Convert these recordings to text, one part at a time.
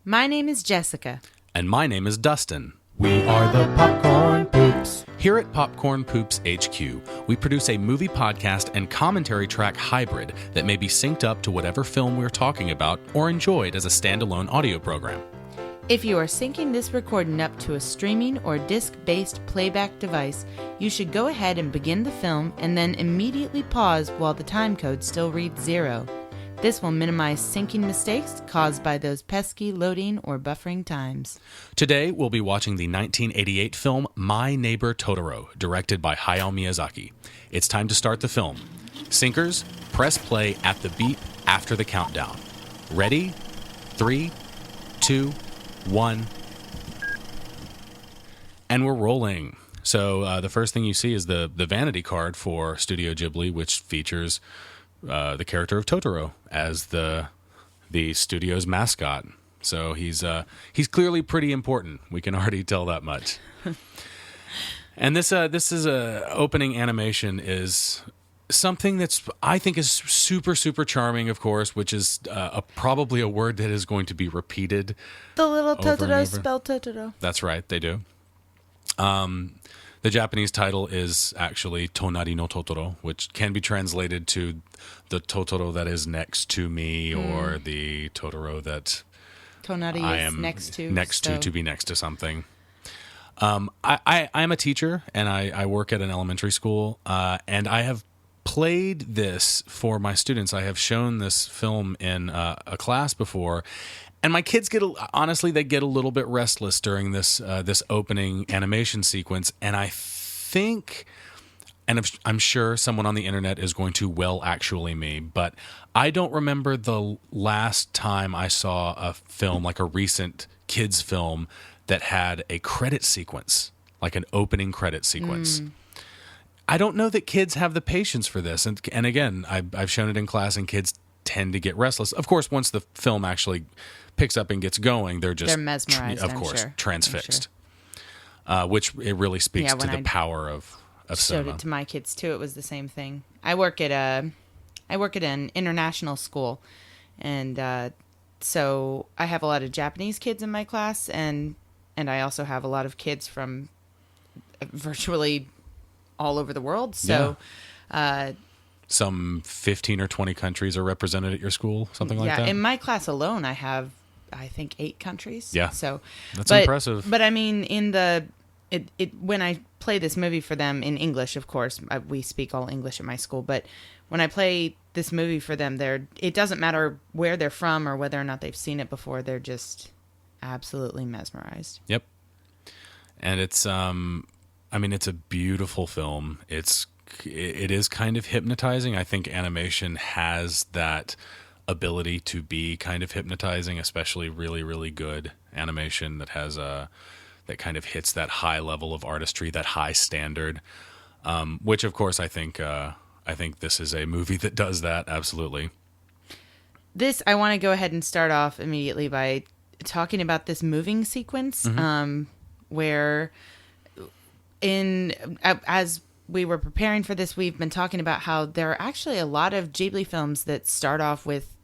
My name is Jessica. And my name is Dustin. We are the Popcorn Poops. Here at Popcorn Poops HQ, we produce a movie podcast and commentary track hybrid that may be synced up to whatever film we're talking about or enjoyed as a standalone audio program. If you are syncing this recording up to a streaming or disc-based playback device, you should go ahead and begin the film and then immediately pause while the time code still reads 0. This will minimize syncing mistakes caused by those pesky loading or buffering times. Today, we'll be watching the 1988 film My Neighbor Totoro, directed by Hayao Miyazaki. It's time to start the film. Syncers, press play at the beep after the countdown. Ready? 3, 2, 1. And we're rolling. So the first thing you see is the vanity card for Studio Ghibli, which features the character of Totoro as the studio's mascot. So he's clearly pretty important. We can already tell that much. And this is opening animation is something that's I think is super charming, of course, which is probably a word that is going to be repeated. The little Totoro spell Totoro. That's right, they do. The Japanese title is actually Tonari no Totoro, which can be translated to the Totoro that is next to me, or the Totoro that Tonari I is am next to. to be next to something. I am a teacher, and I work at an elementary school, and I have played this for my students. I have shown this film in a class before, and my kids get a little bit restless during this opening animation sequence, and I think, and I'm sure someone on the internet is going to actually me, but I don't remember the last time I saw a film, like a recent kids film, that had a credit sequence, like an opening credit sequence. I don't know that kids have the patience for this, and again, I've shown it in class, and kids tend to get restless. Of course, once the film actually picks up and gets going, they're mesmerized. transfixed. Which it really speaks to the power of cinema. Showed it to my kids too. It was the same thing. I work at an international school, and so I have a lot of Japanese kids in my class, and I also have a lot of kids from virtually all over the world. So. Yeah. Some 15 or 20 countries are represented at your school, something like that? Yeah, in my class alone, I have, I think, 8 countries. Yeah, so that's impressive. But I mean, when I play this movie for them in English, of course, we speak all English at my school, but when I play this movie for them, it doesn't matter where they're from or whether or not they've seen it before, they're just absolutely mesmerized. Yep. And it's, it's a beautiful film. It is kind of hypnotizing. I think animation has that ability to be kind of hypnotizing, especially really, really good animation that has that kind of hits that high level of artistry, that high standard. Which, of course, I think this is a movie that does that absolutely. I want to go ahead and start off immediately by talking about this moving sequence, where as we were preparing for this, we've been talking about how there are actually a lot of Ghibli films that start off with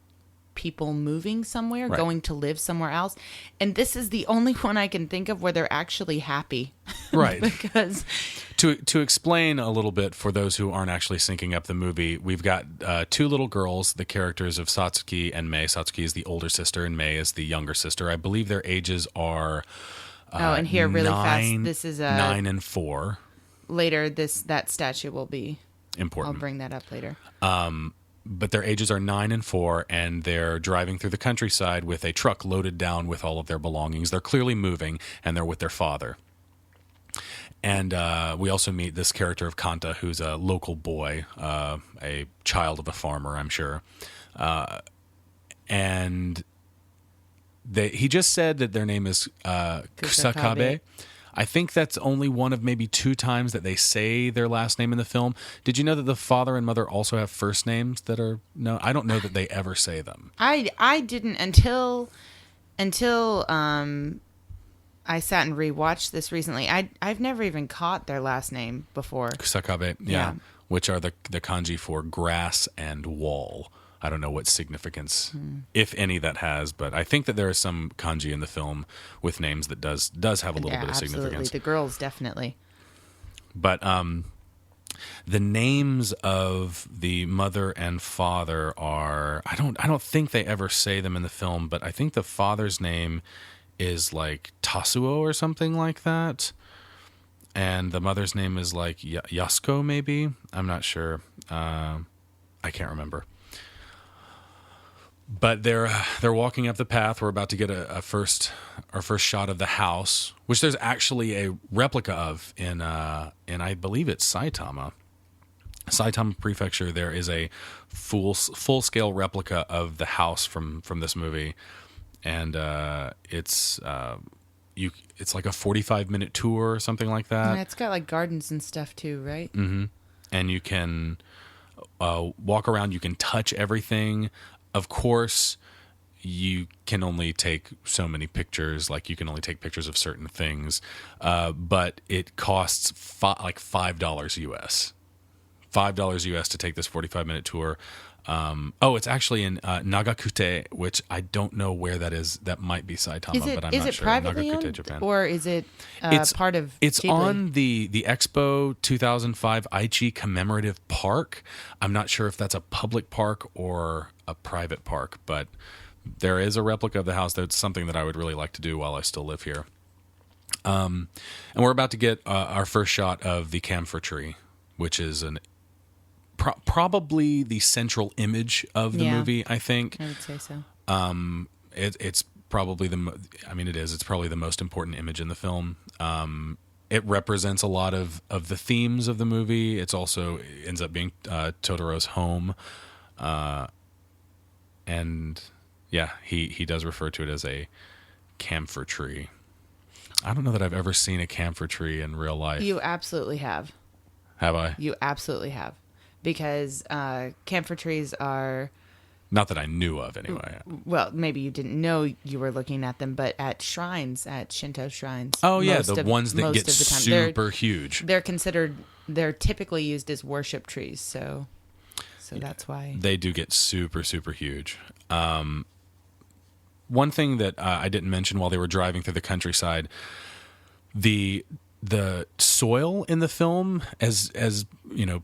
people moving somewhere, right, going to live somewhere else. And this is the only one I can think of where they're actually happy. Right. Because to explain a little bit for those who aren't actually syncing up the movie, we've got 2 little girls, the characters of Satsuki and Mei. Satsuki is the older sister and Mei is the younger sister. I believe their ages are and here really fast, this is 9 and 4. Later, that statue will be important. I'll bring that up later. But their ages are 9 and 4, and they're driving through the countryside with a truck loaded down with all of their belongings. They're clearly moving, and they're with their father. And we also meet this character of Kanta, who's a local boy, a child of a farmer, I'm sure. And he just said that their name is Kusakabe. I think that's only one of maybe 2 times that they say their last name in the film. Did you know that the father and mother also have first names that are... No, I don't know that they ever say them. I didn't until I sat and rewatched this recently. I've never even caught their last name before. Kusakabe, yeah. Which are the kanji for grass and wall. I don't know what significance, if any, that has, but I think that there is some kanji in the film with names that does have a little bit of absolutely. significance. The girls definitely. But the names of the mother and father are I don't think they ever say them in the film, but I think the father's name is like Tasuo or something like that. And the mother's name is like Yasuko, maybe. I'm not sure. I can't remember. But they're walking up the path. We're about to get our first shot of the house, which there's actually a replica of in I believe it's Saitama Prefecture. There is a full scale replica of the house from this movie, and it's like a 45-minute tour or something like that. Yeah, it's got like gardens and stuff too, right? Mm-hmm. And you can walk around. You can touch everything. Of course, you can only take so many pictures. Like you can only take pictures of certain things, but it costs like $5 US. $5 US to take this 45-minute tour. It's actually in Nagakute, which I don't know where that is. That might be Saitama, but I'm not sure. Is it privately Nagakute, owned, Japan. or is it part of? It's Ghibli? on the Expo 2005 Aichi Commemorative Park. I'm not sure if that's a public park or a private park, but there is a replica of the house. That's something that I would really like to do while I still live here. And we're about to get our first shot of the camphor tree, which is probably the central image of the movie, I think. I would say so. It's probably it is. It's probably the most important image in the film. It represents a lot of the themes of the movie. It's also ends up being Totoro's home. And yeah, he does refer to it as a camphor tree. I don't know that I've ever seen a camphor tree in real life. You absolutely have. Have I? You absolutely have. Because camphor trees are... Not that I knew of, anyway. Well, maybe you didn't know you were looking at them, but at shrines, at Shinto shrines... Oh, yeah, the ones that get super huge. They're typically used as worship trees, so that's why... They do get super, super huge. One thing that I didn't mention while they were driving through the countryside, the soil in the film, as you know,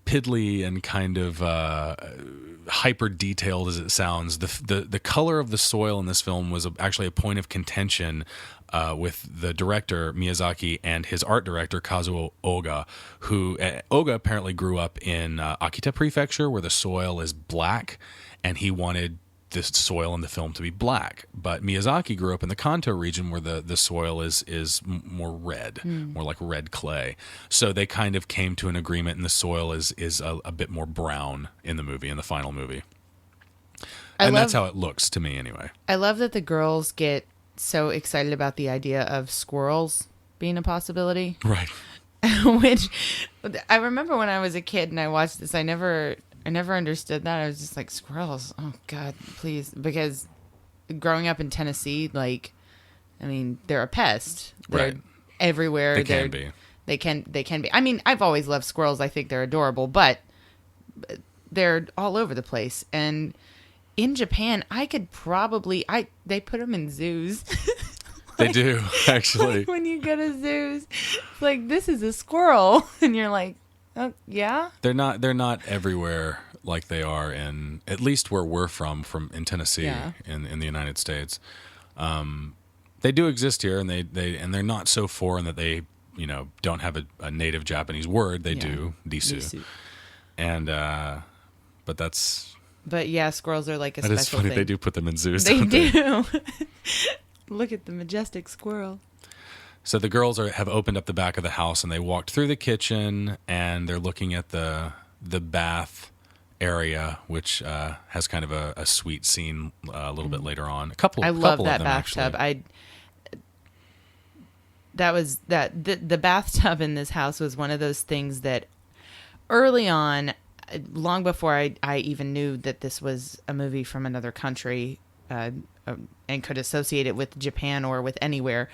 piddly and kind of hyper detailed as it sounds, the color of the soil in this film was actually a point of contention with the director Miyazaki and his art director Kazuo Oga, who Oga apparently grew up in Akita Prefecture, where the soil is black, and he wanted this soil in the film to be black. But Miyazaki grew up in the Kanto region, where the soil is more red, more like red clay. So they kind of came to an agreement, and the soil is a bit more brown in the final movie. That's how it looks to me anyway. I love that the girls get so excited about the idea of squirrels being a possibility. Right. Which I remember when I was a kid and I watched this, I never understood that. I was just like, squirrels, oh God, please. Because growing up in Tennessee, they're a pest. They're everywhere. They can be. They can be. I mean, I've always loved squirrels. I think they're adorable, but they're all over the place. And in Japan, they put them in zoos. They do, actually. When you go to zoos, it's like, this is a squirrel. And you're like, oh, yeah? They're not everywhere like they are in, at least where we're from in Tennessee, in the United States. They do exist here, and they're not so foreign that they don't have a native Japanese word. They do, disu. And but yeah, squirrels are like a special thing. That is funny. They do put them in zoos. They don't do. Look at the majestic squirrel. So the girls have opened up the back of the house, and they walked through the kitchen, and they're looking at the bath area, which has kind of a sweet scene a little bit later on. I love that of them, bathtub. Actually. The bathtub in this house was one of those things that early on, long before I even knew that this was a movie from another country and could associate it with Japan or with anywhere,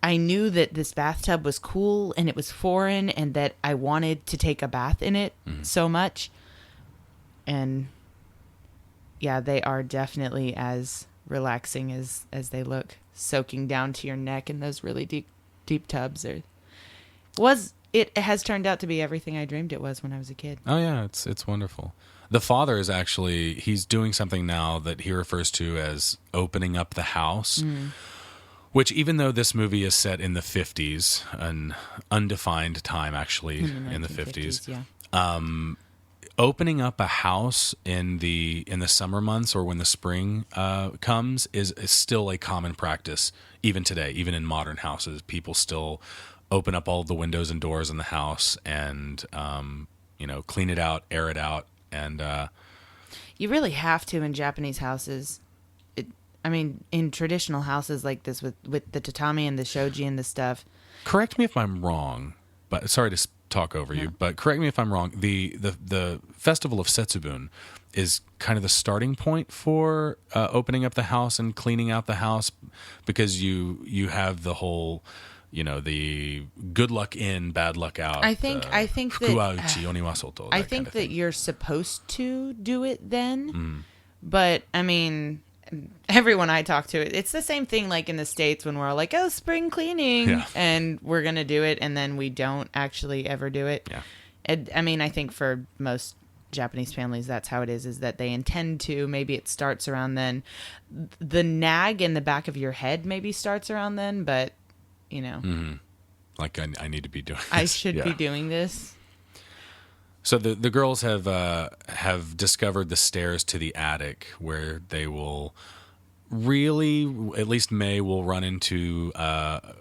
I knew that this bathtub was cool and it was foreign and that I wanted to take a bath in it so much. And yeah, they are definitely as relaxing as they look, soaking down to your neck in those really deep tubs. It has turned out to be everything I dreamed it was when I was a kid. Oh yeah, it's wonderful. The father is actually, he's doing something now that he refers to as opening up the house, which, even though this movie is set in the 50s, an undefined time actually in the 50s, yeah. Opening up a house in the summer months or when the spring comes is still a common practice even today. Even in modern houses, people still open up all of the windows and doors in the house and clean it out, air it out, and you really have to in Japanese houses. In traditional houses like this with the tatami and the shoji and the stuff. Correct me if I'm wrong, but sorry to talk over you, but correct me if I'm wrong. The festival of Setsubun is kind of the starting point for opening up the house and cleaning out the house, because you have the whole, the good luck in, bad luck out. I think that fukuauchi, oniwa soto, I think that you're supposed to do it then, but everyone I talk to, it's the same thing like in the States when we're all like, oh, spring cleaning, and we're going to do it, and then we don't actually ever do it. Yeah. I think for most Japanese families, that's how it is that they intend to. Maybe it starts around then. The nag in the back of your head maybe starts around then, but, Like, I need to be doing this. I should be doing this. So the girls have discovered the stairs to the attic, where they will really, at least May will run into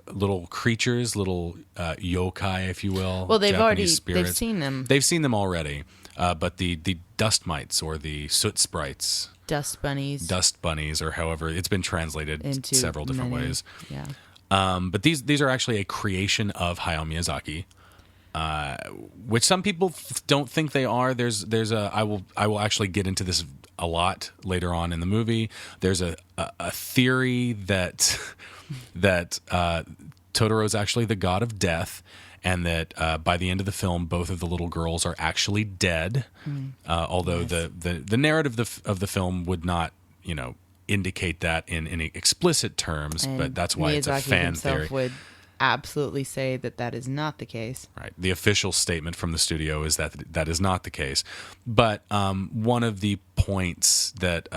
little creatures, little yokai, if you will. Well, they've spirits. seen them. They've seen them already, but the dust mites or the soot sprites, dust bunnies, or however it's been translated into several different ways. Yeah. But these are actually a creation of Hayao Miyazaki. Which some people don't think they are. I will actually get into this a lot later on in the movie. There's a theory that Totoro is actually the god of death, and that by the end of the film, both of the little girls are actually dead. Although the narrative of the film would not, indicate that in any explicit terms, but that's why Miyazaki it's a fan theory. Would absolutely say that is not the case. Right. The official statement from the studio is that is not the case. But one of the points that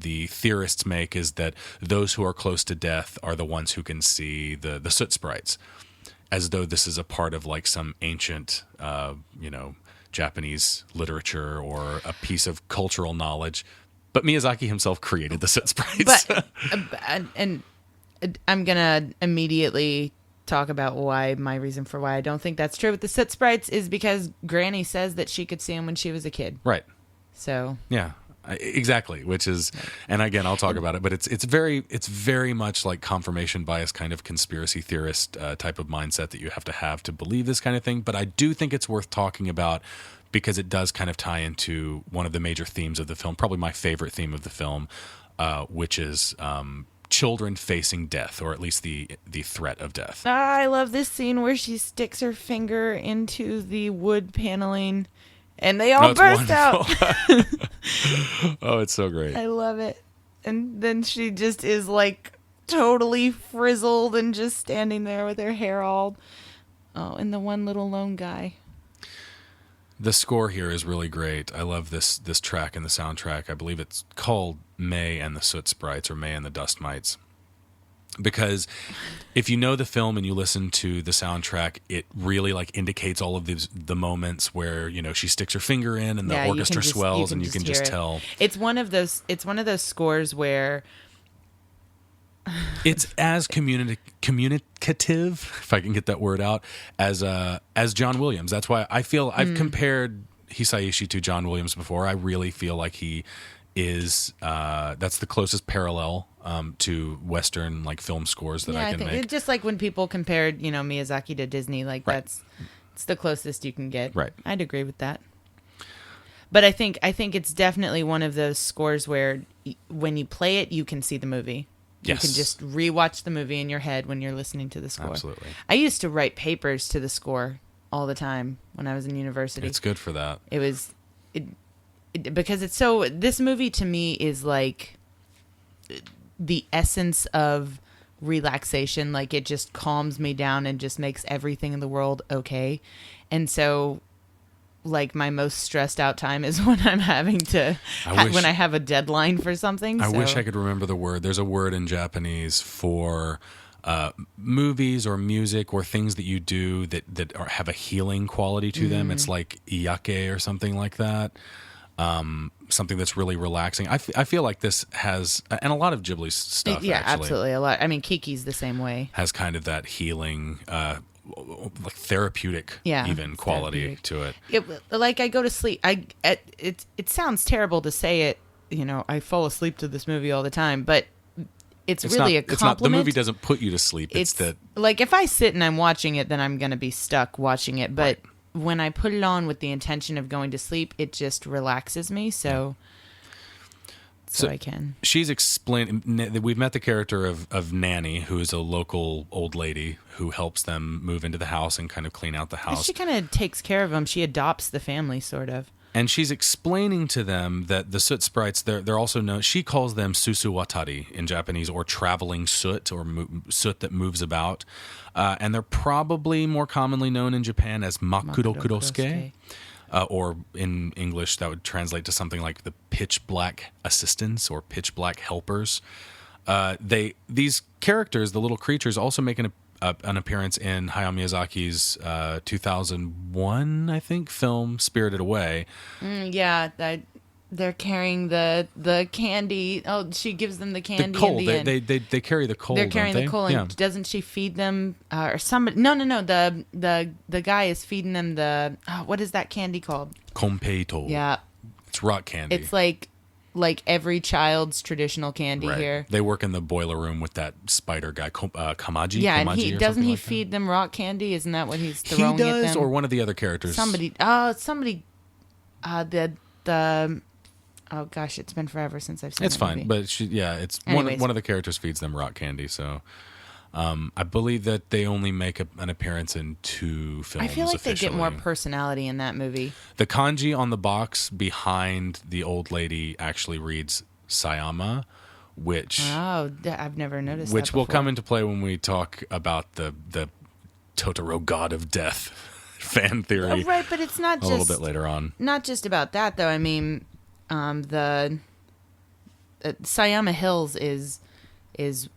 the theorists make is that those who are close to death are the ones who can see the soot sprites, as though this is a part of like some ancient, Japanese literature or a piece of cultural knowledge. But Miyazaki himself created the soot sprites. But and I'm gonna immediately talk about my reason for why I don't think that's true with the soot sprites is because Granny says that she could see them when she was a kid. Right. So yeah, exactly. Which is, and again, I'll talk about it, but it's very much like confirmation bias kind of conspiracy theorist type of mindset that you have to believe this kind of thing. But I do think it's worth talking about, because it does kind of tie into one of the major themes of the film, probably my favorite theme of the film, which is children facing death, or at least the threat of death. I love this scene where she sticks her finger into the wood paneling and they all burst out. Oh, it's so great. I love it. And then she just is like totally frizzled and just standing there with her hair all, and the one little lone guy. The score here is really great. I love this track in the soundtrack. I believe it's called May and the Soot Sprites, or May and the Dust Mites. Because if you know the film and you listen to the soundtrack, it really like indicates all of the moments where, she sticks her finger in and the orchestra swells and you can just tell. It's one of those scores where it's as communicative, if I can get that word out, as John Williams. That's why I feel I've compared Hisaishi to John Williams before. I really feel like he is that's the closest parallel to Western like film scores that I can make. It's just like when people compared, Miyazaki to Disney, like it's the closest you can get. Right. I'd agree with that. But I think it's definitely one of those scores where when you play it, you can see the movie. Yes. You can just rewatch the movie in your head when you're listening to the score. Absolutely. I used to write papers to the score all the time when I was in university. It's good for that. It because it's so. This movie to me is like the essence of relaxation. Like it just calms me down and just makes everything in the world okay. And so, like my most stressed out time is when I'm having to when I have a deadline for something. I wish I could remember the word. There's a word in Japanese for movies or music or things that you do that have a healing quality to them. It's like iyake or something like that. Something that's really relaxing. I feel like this has, and a lot of Ghibli's stuff. Yeah, actually, absolutely. A lot. I mean, Kiki's the same way. has kind of that healing, like therapeutic, even quality to it. Like I go to sleep. It sounds terrible to say it. You know, I fall asleep to this movie all the time, but it's really a compliment. It's not, the movie doesn't put you to sleep. It's that, like if I sit and I'm watching it, then I'm going to be stuck watching it. But when I put it on with the intention of going to sleep, it just relaxes me. So I can. She's explained. We've met the character of Nanny, who is a local old lady who helps them move into the house and kind of clean out the house. She kind of takes care of them. She adopts the family, sort of. And she's explaining to them that the soot sprites, they're also known, she calls them susuwatari in Japanese, or traveling soot, or soot that moves about. And they're probably more commonly known in Japan as makurokurosuke. Or in English, that would translate to something like the pitch black assistants or pitch black helpers. These characters, the little creatures, also make an appearance in Hayao Miyazaki's 2001, I think, film Spirited Away. They're carrying the candy. Oh, she gives them the candy. The coal. In the end. They carry the coal. They're carrying don't the coal, they? and doesn't she feed them? Or somebody? No. The guy is feeding them the. What is that candy called? Konpeito. Yeah, it's rock candy. it's like every child's traditional candy here. They work in the boiler room with that spider guy, Kamaji. Yeah, and Kamaji doesn't he like feed them rock candy? Isn't that what he's throwing he does, at them? or one of the other characters? Somebody. Oh gosh, it's been forever since I've seen. It's fine, movie. but it's one of the characters feeds them rock candy. So, I believe that they only make an appearance in 2 films. I feel like officially. they get more personality in that movie. The kanji on the box behind the old lady actually reads Sayama, which I've never noticed. Which that will before. come into play when we talk about the Totoro God of Death fan theory. Right, but it's not just a little bit later on. Not just about that, though. I mean, the Sayama Hills is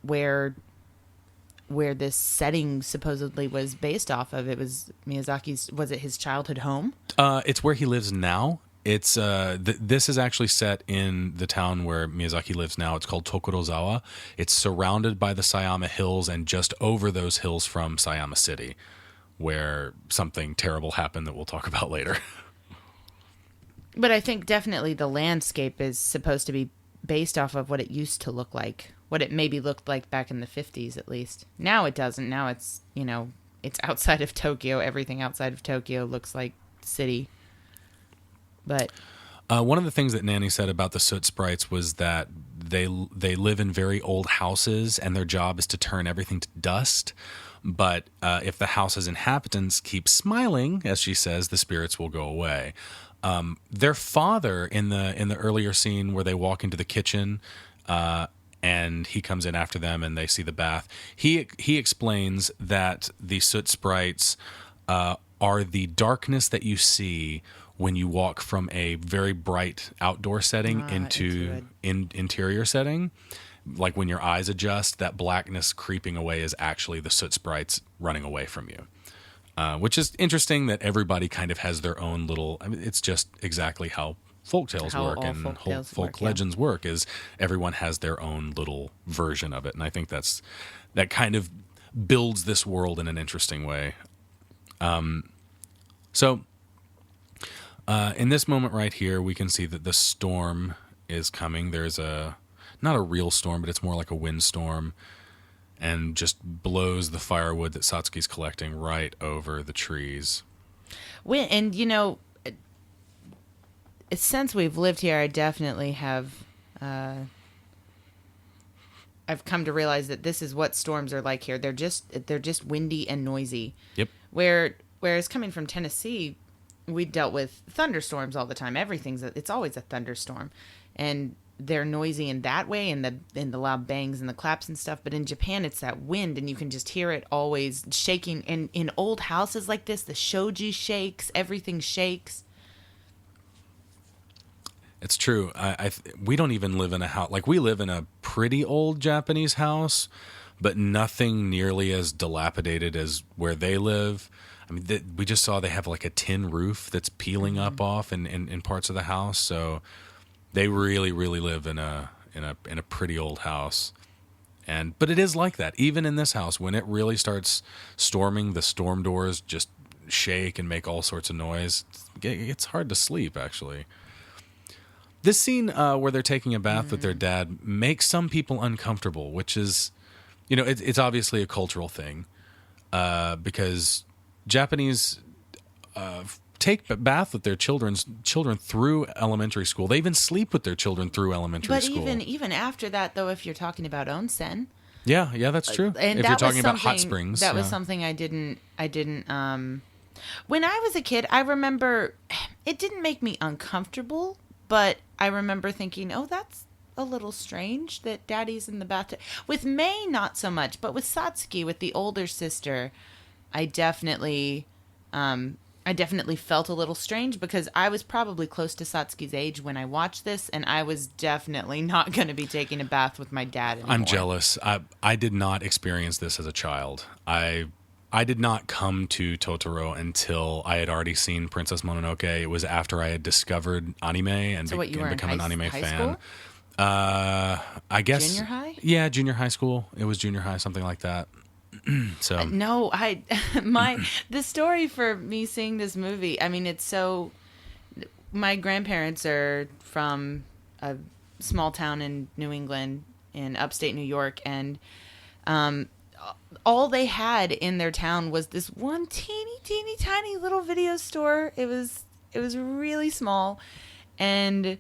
where this setting supposedly was based off of. It was Miyazaki's. Was it his childhood home? It's where he lives now. It's this is actually set in the town where Miyazaki lives now. It's called Tokorozawa. It's surrounded by the Sayama Hills, and just over those hills from Sayama City, where something terrible happened that we'll talk about later. But I think definitely the landscape is supposed to be based off of what it used to look like, what it maybe looked like back in the 50s at least. Now it doesn't. Now it's, it's outside of Tokyo. Everything outside of Tokyo looks like city. But one of the things that Nanny said about the soot sprites was that they live in very old houses, and their job is to turn everything to dust. But if the house's inhabitants keep smiling, as she says, the spirits will go away. Their father in the earlier scene where they walk into the kitchen, and he comes in after them and they see the bath. He explains that the soot sprites are the darkness that you see when you walk from a very bright outdoor setting into interior setting. Like when your eyes adjust, that blackness creeping away is actually the soot sprites running away from you. Which is interesting that everybody kind of has their own little. I mean, it's just exactly how folktales work and folk legends work. Is everyone has their own little version of it, and I think that kind of builds this world in an interesting way. So in this moment right here, we can see that the storm is coming. There's not a real storm, but it's more like a windstorm. And just blows the firewood that Satsuki's collecting right over the trees. Since we've lived here, I definitely have. I've come to realize that this is what storms are like here. They're just windy and noisy. Yep. Whereas coming from Tennessee, we dealt with thunderstorms all the time. It's always a thunderstorm, and they're noisy in that way, and the loud bangs and the claps and stuff. But in Japan, it's that wind, and you can just hear it always shaking. And in old houses like this, the shoji shakes, everything shakes. It's true. We don't even live in a house. Like, we live in a pretty old Japanese house, but nothing nearly as dilapidated as where they live. I mean, we just saw they have like a tin roof that's peeling up off in parts of the house. So they really, really live in a pretty old house. But it is like that. Even in this house, when it really starts storming, the storm doors just shake and make all sorts of noise. It's hard to sleep, actually. This scene where they're taking a bath with their dad makes some people uncomfortable, which is, it's obviously a cultural thing, because Japanese take a bath with their children through elementary school. They even sleep with their children through elementary school. But even after that, though, if you're talking about onsen, yeah, that's true. And if you're talking about hot springs, that was something I didn't. When I was a kid, I remember it didn't make me uncomfortable, but I remember thinking, "Oh, that's a little strange that Daddy's in the bathtub." With May, not so much, but with Satsuki, with the older sister, I definitely felt a little strange, because I was probably close to Satsuki's age when I watched this, and I was definitely not going to be taking a bath with my dad anymore. I'm jealous. I did not experience this as a child. I did not come to Totoro until I had already seen Princess Mononoke. It was after I had discovered anime and become an anime fan. School? I guess junior high. Yeah, junior high school. It was junior high, something like that. So no, the story for me seeing this movie, I mean, it's so, my grandparents are from a small town in New England, in upstate New York, and all they had in their town was this one teeny tiny little video store. It was really small, and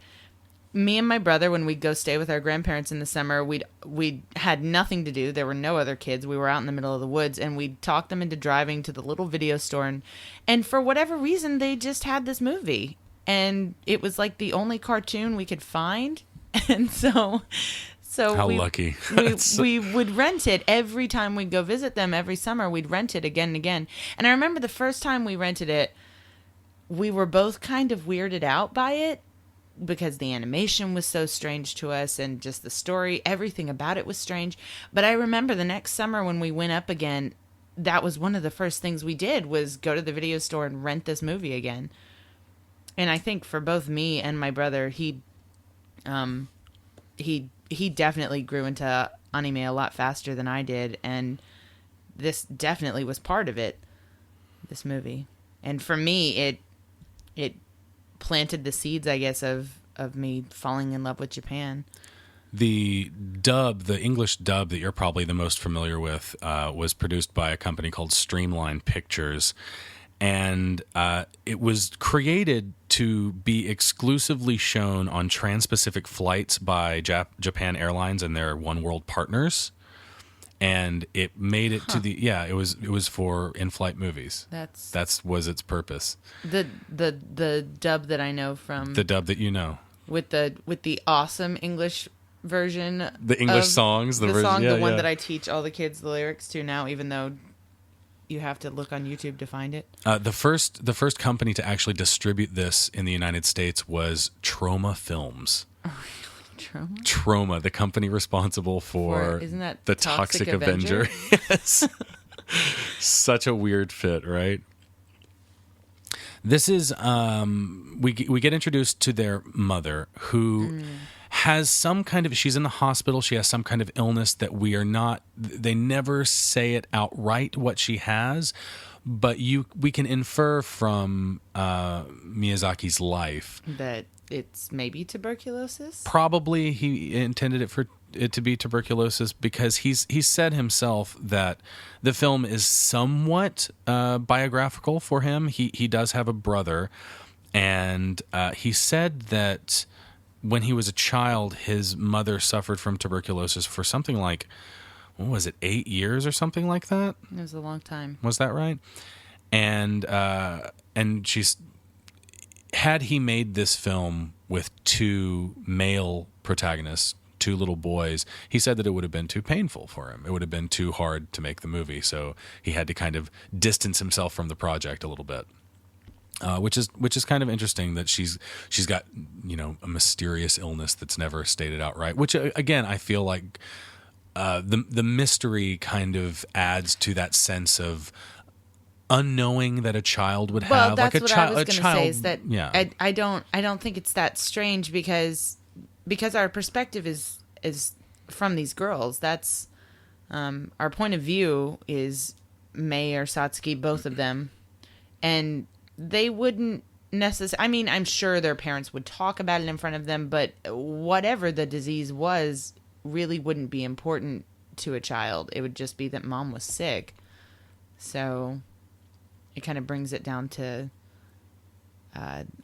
me and my brother, when we'd go stay with our grandparents in the summer, we had nothing to do. There were no other kids. We were out in the middle of the woods, and we'd talk them into driving to the little video store. And for whatever reason, they just had this movie. And it was like the only cartoon we could find. And so how lucky. we would rent it every time we'd go visit them. Every summer, we'd rent it again and again. And I remember the first time we rented it, we were both kind of weirded out by it, because the animation was so strange to us, and just the story, everything about it was strange. But I remember the next summer when we went up again, that was one of the first things we did, was go to the video store and rent this movie again. And I think for both me and my brother, he definitely grew into anime a lot faster than I did, and this definitely was part of it, this movie. And for me, it planted the seeds, I guess, of me falling in love with Japan. The English dub that you're probably the most familiar with, was produced by a company called Streamline Pictures, and it was created to be exclusively shown on trans-Pacific flights by Japan Airlines and their One World partners. And it made it to it was for in-flight movies. That was its purpose. The dub that I know from the dub that you know, with the awesome English version, the English songs, the song, the one that I teach all the kids the lyrics to now, even though you have to look on YouTube to find it. The first company to actually distribute this in the United States was Troma Films. Troma, the company responsible for isn't that the Toxic Avenger? Yes. Such a weird fit, right? This is we get introduced to their mother, who has some kind of, she's in the hospital, she has some kind of illness that they never say it outright what she has, but we can infer from Miyazaki's life that it's maybe tuberculosis. Probably he intended it to be tuberculosis, because he's said himself that the film is somewhat biographical for him. He does have a brother, and he said that when he was a child, his mother suffered from tuberculosis for something like, what was it, 8 years or something like that? It was a long time. Was that right? And had he made this film with 2 male protagonists, 2 little boys, he said that it would have been too painful for him. It would have been too hard to make the movie. So he had to kind of distance himself from the project a little bit. Which is kind of interesting that she's got, a mysterious illness that's never stated outright, which again, I feel like the mystery kind of adds to that sense of unknowing that a child would have. Well, that's like what I was going to say, is that yeah. I don't think it's that strange because our perspective is from these girls. That's our point of view is Mei or Satsuki, both of them, and they wouldn't necessarily. I mean, I'm sure their parents would talk about it in front of them, but whatever the disease was, really wouldn't be important to a child. It would just be that mom was sick. So it kind of brings it down to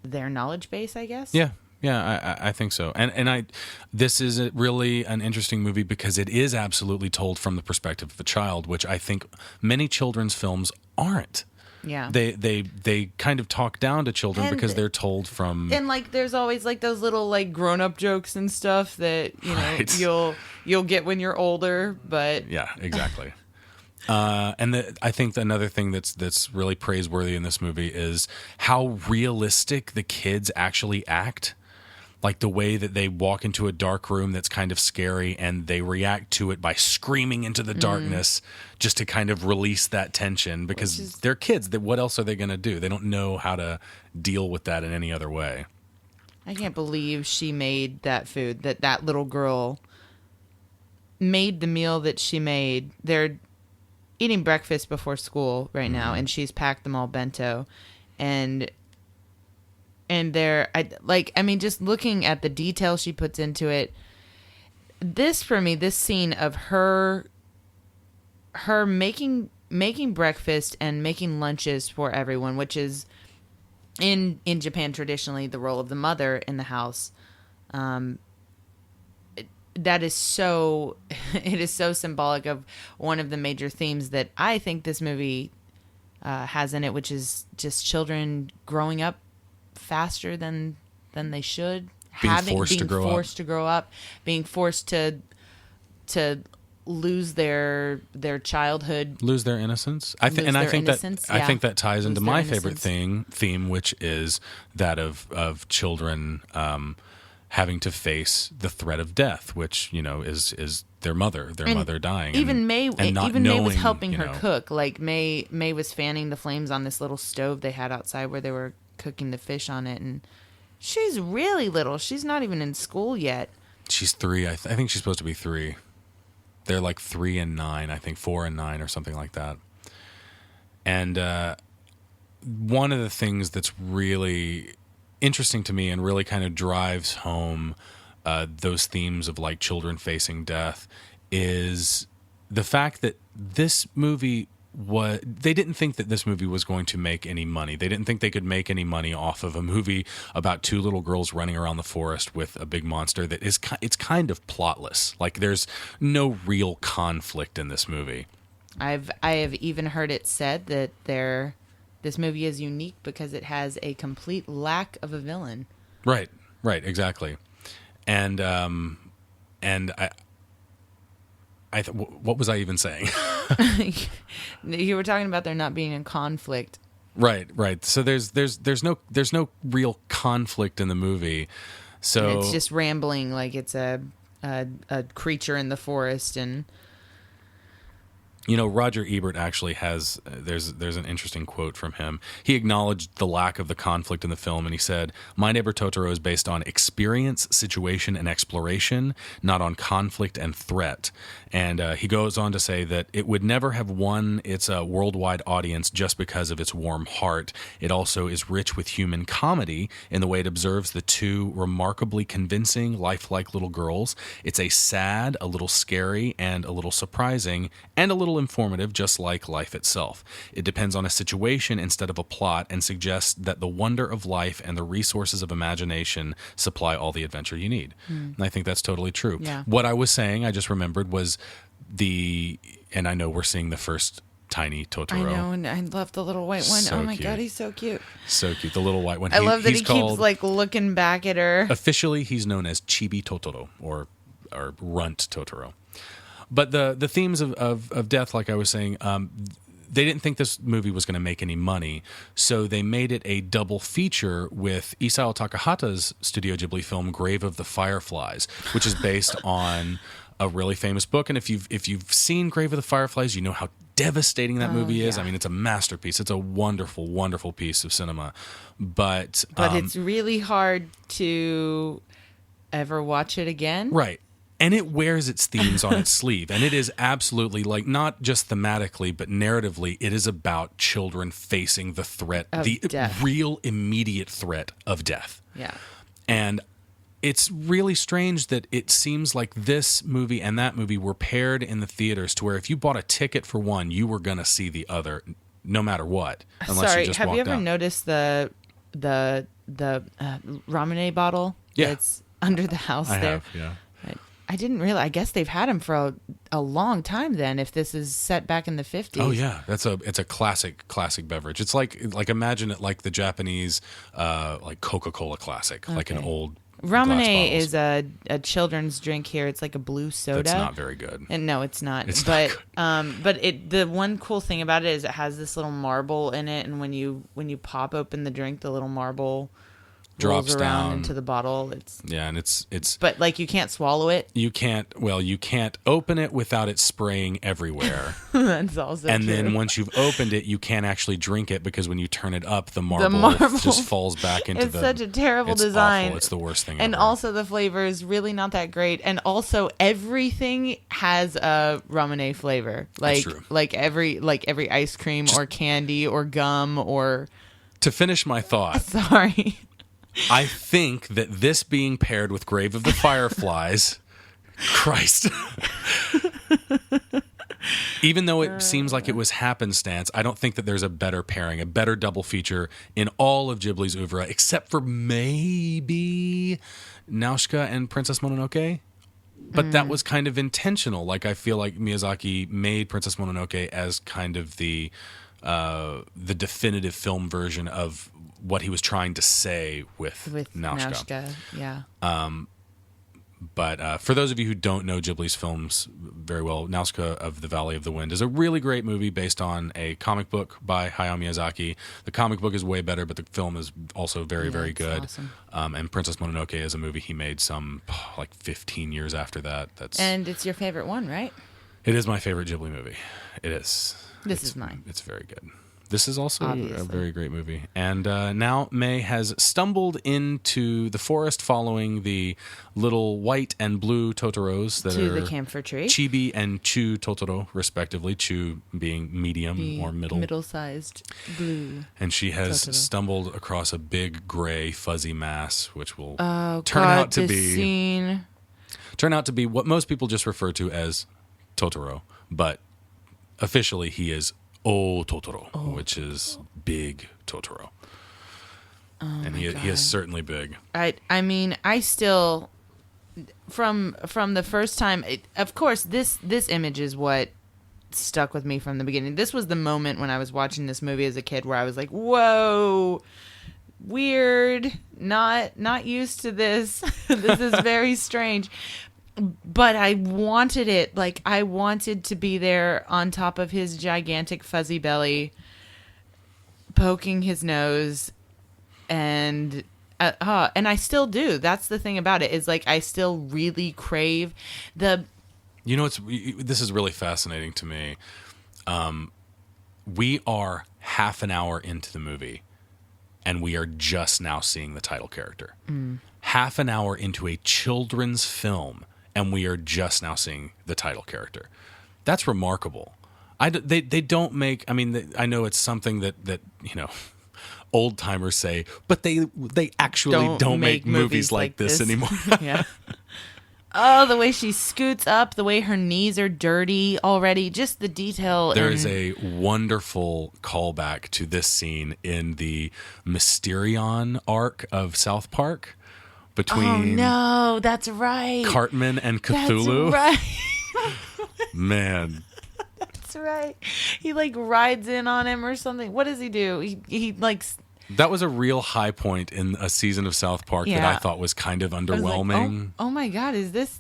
their knowledge base, I guess. Yeah, I think so. And this is really an interesting movie because it is absolutely told from the perspective of a child, which I think many children's films aren't. Yeah. They kind of talk down to children because they're told from... And there's always those little grown-up jokes and stuff that, Right. you'll get when you're older, but... Yeah, exactly. I think another thing that's really praiseworthy in this movie is how realistic the kids actually act. Like the way that they walk into a dark room that's kind of scary and they react to it by screaming into the darkness just to kind of release that tension because they're kids. What else are they going to do? They don't know how to deal with that in any other way. I can't believe she made that food, that little girl made the meal that she made. They're eating breakfast before school right now, and she's packed them all bento. And they're, just looking at the detail she puts into it, this scene of her making breakfast and making lunches for everyone, which is in Japan traditionally the role of the mother in the house. That is so, it is so symbolic of one of the major themes that I think this movie has in it, which is just children growing up faster than they should, being forced to grow up, being forced to lose their childhood, lose their innocence. I think that ties into my favorite theme, which is that of children having to face the threat of death, which is their mother dying. Even Mei was helping her cook. Mei was fanning the flames on this little stove they had outside where they were cooking the fish on it, and she's really little. She's not even in school yet. She's 3. I think she's supposed to be 3. They're 3 and 9. I think 4 and 9 or something like that. And one of the things that's really interesting to me and really kind of drives home those themes of children facing death is the fact that this movie they didn't think that this movie was going to make any money. They didn't think they could make any money off of a movie about 2 little girls running around the forest with a big monster that it's kind of plotless. There's no real conflict in this movie. I have even heard it said that this movie is unique because it has a complete lack of a villain. Right, exactly. And what was I even saying? You were talking about there not being a conflict. Right. So there's no real conflict in the movie. So it's just rambling like it's a creature in the forest. And Roger Ebert actually has, there's an interesting quote from him. He acknowledged the lack of the conflict in the film, and he said, "My Neighbor Totoro is based on experience, situation, and exploration, not on conflict and threat." And he goes on to say that it would never have won its worldwide audience just because of its warm heart. It also is rich with human comedy in the way it observes the 2 remarkably convincing, lifelike little girls. It's a sad, a little scary, and a little surprising, and a little informative, just like life itself. It depends on a situation instead of a plot and suggests that the wonder of life and the resources of imagination supply all the adventure you need. And I think that's totally true. Yeah. What I was saying, I just remembered, was and I know we're seeing the first tiny Totoro. I know, and I love the little white one. So Oh my cute. God, he's so cute. So cute. The little white one. I love that he called, keeps like looking back at her. Officially, he's known as Chibi Totoro or Runt Totoro. But the themes of death, like I was saying, they didn't think this movie was going to make any money, so they made it a double feature with Isao Takahata's Studio Ghibli film Grave of the Fireflies, which is based on a really famous book. And if you've seen Grave of the Fireflies, you know how devastating that movie is. Yeah. I mean, it's a masterpiece. It's a wonderful, wonderful piece of cinema. But it's really hard to ever watch it again. right. And it wears its themes on its sleeve. And it is absolutely, like, not just thematically, but narratively, it is about children facing the threat, the death. real immediate threat of death. Yeah. And it's really strange that it seems like this movie and that movie were paired in the theaters to where if you bought a ticket for one, you were going to see the other no matter what. Unless Sorry, you just have you walked ever out. noticed the ramen bottle Yeah. that's under the house I there? have, yeah. I didn't realize. I guess they've had him for a long time. Then, if this is set back in the 50s. Oh yeah, it's a classic beverage. It's like imagine it like the Japanese like Coca-Cola classic, like an old glass Ramune bottles. is a children's drink here. It's like a blue soda. That's not very good. And no, it's not. It's not but the one cool thing about it is it has this little marble in it, and when you pop open the drink, the little marble Drops rolls around down into the bottle. It's Yeah, and it's but like you can't swallow it. you can't open it without it spraying everywhere. That's also And true. then once you've opened it, you can't actually drink it because when you turn it up, the marble marble- just falls back into it's the. such a terrible it's design. Awful. It's the worst thing And ever. also the flavor is really not that great. And also everything has a ramen flavor. Like true. like every ice cream or candy or gum or To finish my thought, sorry. I think that this being paired with Grave of the Fireflies, Christ. Even though it seems like it was happenstance, I don't think that there's a better pairing, a better double feature in all of Ghibli's oeuvre, except for maybe Nausicaa and Princess Mononoke. But that was kind of intentional. Like I feel like Miyazaki made Princess Mononoke as kind of the definitive film version of what he was trying to say with Nausicaa. Nausicaa, yeah. But for those of you who don't know Ghibli's films very well, Nausicaa of the Valley of the Wind is a really great movie based on a comic book by Hayao Miyazaki. The comic book is way better, but the film is also very, very it's good. awesome. And Princess Mononoke is a movie he made like 15 years after that. And it's your favorite one, right? It is my favorite Ghibli movie. It is. This is mine. It's very good. This is also a Obviously. very great movie. And now May has stumbled into the forest following the little white and blue Totoros that To are the camphor tree. Chibi and Chu Totoro, respectively. Chu being medium or middle. Middle-sized blue. And she has Totoro. stumbled across a big gray fuzzy mass, which will Oh, turn God, out to this be scene. what most people just refer to as Totoro, but officially he is Totoro, which is big Totoro. And he is certainly big. I mean, I still from the first time. Of course, this image is what stuck with me from the beginning. This was the moment when I was watching this movie as a kid where I was like, "Whoa, weird! Not used to this. This is very strange." But I wanted it. Like, I wanted to be there on top of his gigantic fuzzy belly, poking his nose, and I still do. That's the thing about it, is like I still really crave the. You know, this is really fascinating to me. We are half an hour into the movie, and we are just now seeing the title character. Half an hour into a children's film, and we are just now seeing the title character. That's remarkable. They don't make. I mean, I know it's something that old timers say, but they actually don't make movies like this anymore. Yeah. Oh, the way she scoots up, the way her knees are dirty already, just the detail. There is a wonderful callback to this scene in the Mysterion arc of South Park between no, that's right. Cartman and Cthulhu. That's right. Man, That's right. He like rides in on him or something. What does he do? He like. That was a real high point in a season of South Park that I thought was kind of I was like, underwhelming. oh my God, is this?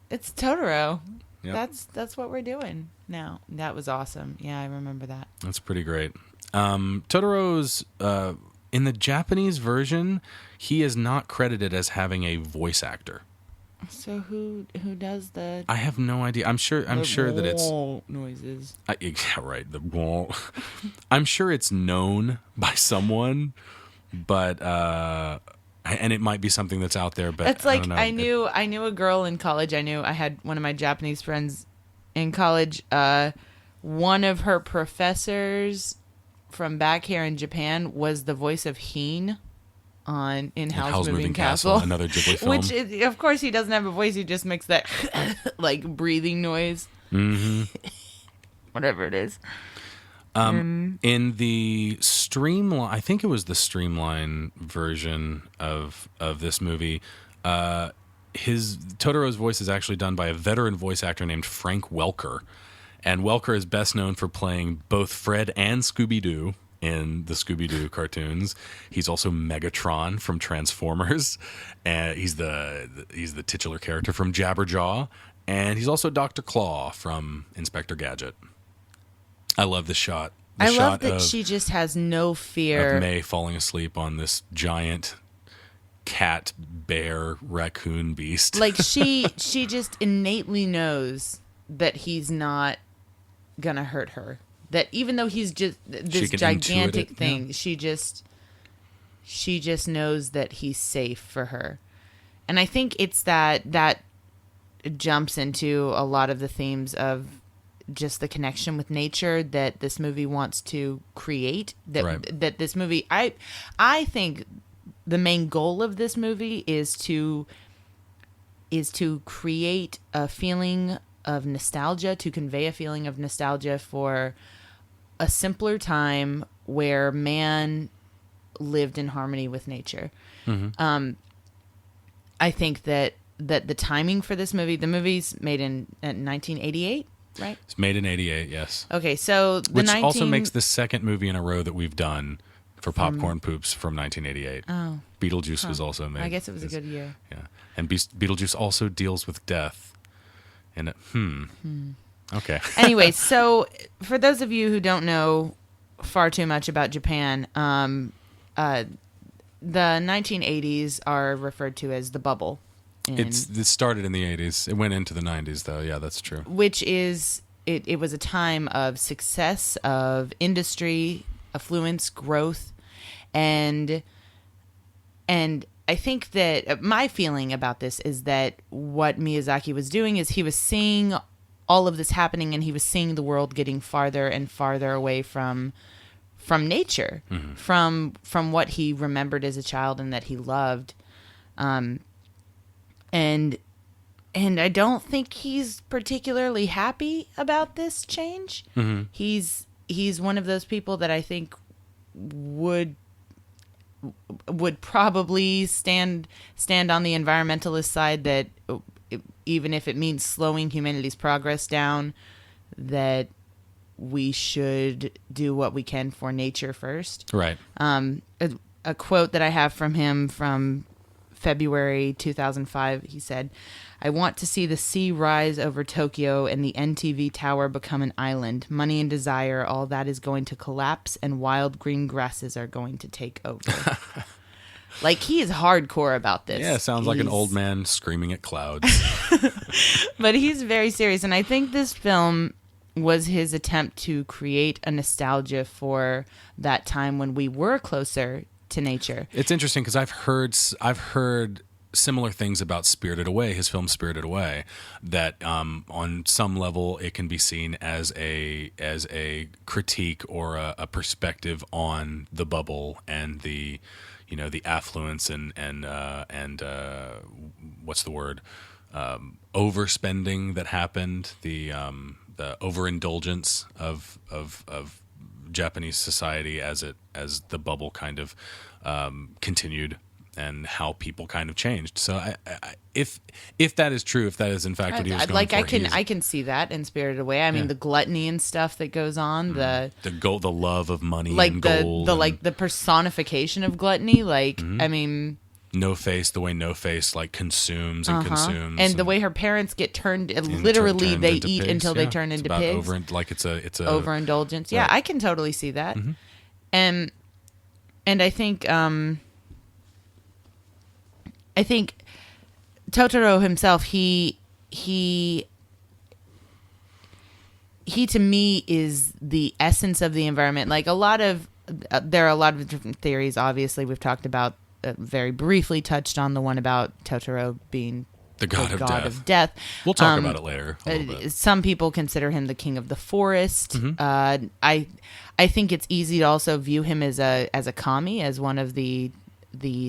It's Totoro. Yep. That's what we're doing now. That was awesome. Yeah, I remember that. That's pretty great. Totoro's in the Japanese version, he is not credited as having a voice actor. So who does the? I have no idea. I'm sure that it's noises. yeah, right. I'm sure it's known by someone, but and it might be something that's out there. But It's like I don't know. I knew a girl in college. I had one of my Japanese friends in college. One of her professors from back here in Japan was the voice of Heen in Howl's Moving Castle, another Ghibli film. Which is, of course, he doesn't have a voice. He just makes that like breathing noise. Mm-hmm. Whatever it is. In the Streamline, I think it was the Streamline version of this movie, Totoro's voice is actually done by a veteran voice actor named Frank Welker. And Welker is best known for playing both Fred and Scooby-Doo in the Scooby-Doo cartoons. He's also Megatron from Transformers. And he's the titular character from Jabberjaw. And he's also Dr. Claw from Inspector Gadget. I love the shot. I love that she just has no fear of May falling asleep on this giant cat, bear, raccoon beast. Like she just innately knows that he's not gonna hurt her. That even though he's just this gigantic thing, yeah. she just knows that he's safe for her. And I think it's that jumps into a lot of the themes of just the connection with nature that this movie wants to create. That this movie, I think the main goal of this movie is to create a feeling of nostalgia, to convey a feeling of nostalgia for a simpler time where lived in harmony with nature. Mm-hmm. I think that the timing for this movie, the movie's made in 1988, right? It's made in 88, yes. Okay, so which also makes the second movie in a row that we've done for Popcorn Poops from 1988. Oh. Beetlejuice was also made. I guess it was a good year. Yeah. And Beetlejuice also deals with death. And okay. Anyway, so for those of you who don't know far too much about Japan, the 1980s are referred to as the bubble. It started in the 80s. It went into the 90s, though. Yeah, that's true. Which is, it was a time of success, of industry, affluence, growth, and I think that my feeling about this is that what Miyazaki was doing is he was seeing all of this happening, and he was seeing the world getting farther and farther away from nature, mm-hmm. from what he remembered as a child and that he loved. And I don't think he's particularly happy about this change. Mm-hmm. He's one of those people that I think would probably stand on the environmentalist side, that even if it means slowing humanity's progress down, that we should do what we can for nature first. Right. A quote that I have from him from February 2005, he said, "I want to see the sea rise over Tokyo and the NTV tower become an island. Money and desire, all that is going to collapse, and wild green grasses are going to take over." Like, he is hardcore about this. Yeah, sounds like an old man screaming at clouds. But he's very serious, and I think this film was his attempt to create a nostalgia for that time when we were closer to nature. It's interesting because I've heard similar things about Spirited Away, his film Spirited Away, that on some level it can be seen as a critique or a perspective on the bubble and the affluence and what's the word, overspending that happened, the overindulgence of Japanese society as the bubble kind of continued. and how people kind of changed. So if that is true, if that is in fact what he was going for, I can see that in Spirited Away. I mean, the gluttony and stuff that goes on, the love of money, like and the gold, the personification of gluttony. Like, I mean, No Face, the way No Face like consumes and consumes, and the way her parents get turned, literally turned they into eat pigs. until they turn into pigs. It's a Overindulgence. Yeah, right. I can totally see that. And I think Totoro himself, he to me is the essence of the environment. Like there are a lot of different theories. Obviously, we've talked about very briefly touched on the one about Totoro being the god of death. We'll talk about it later. A little bit. Some people consider him the king of the forest. I think it's easy to also view him as a kami, as one of the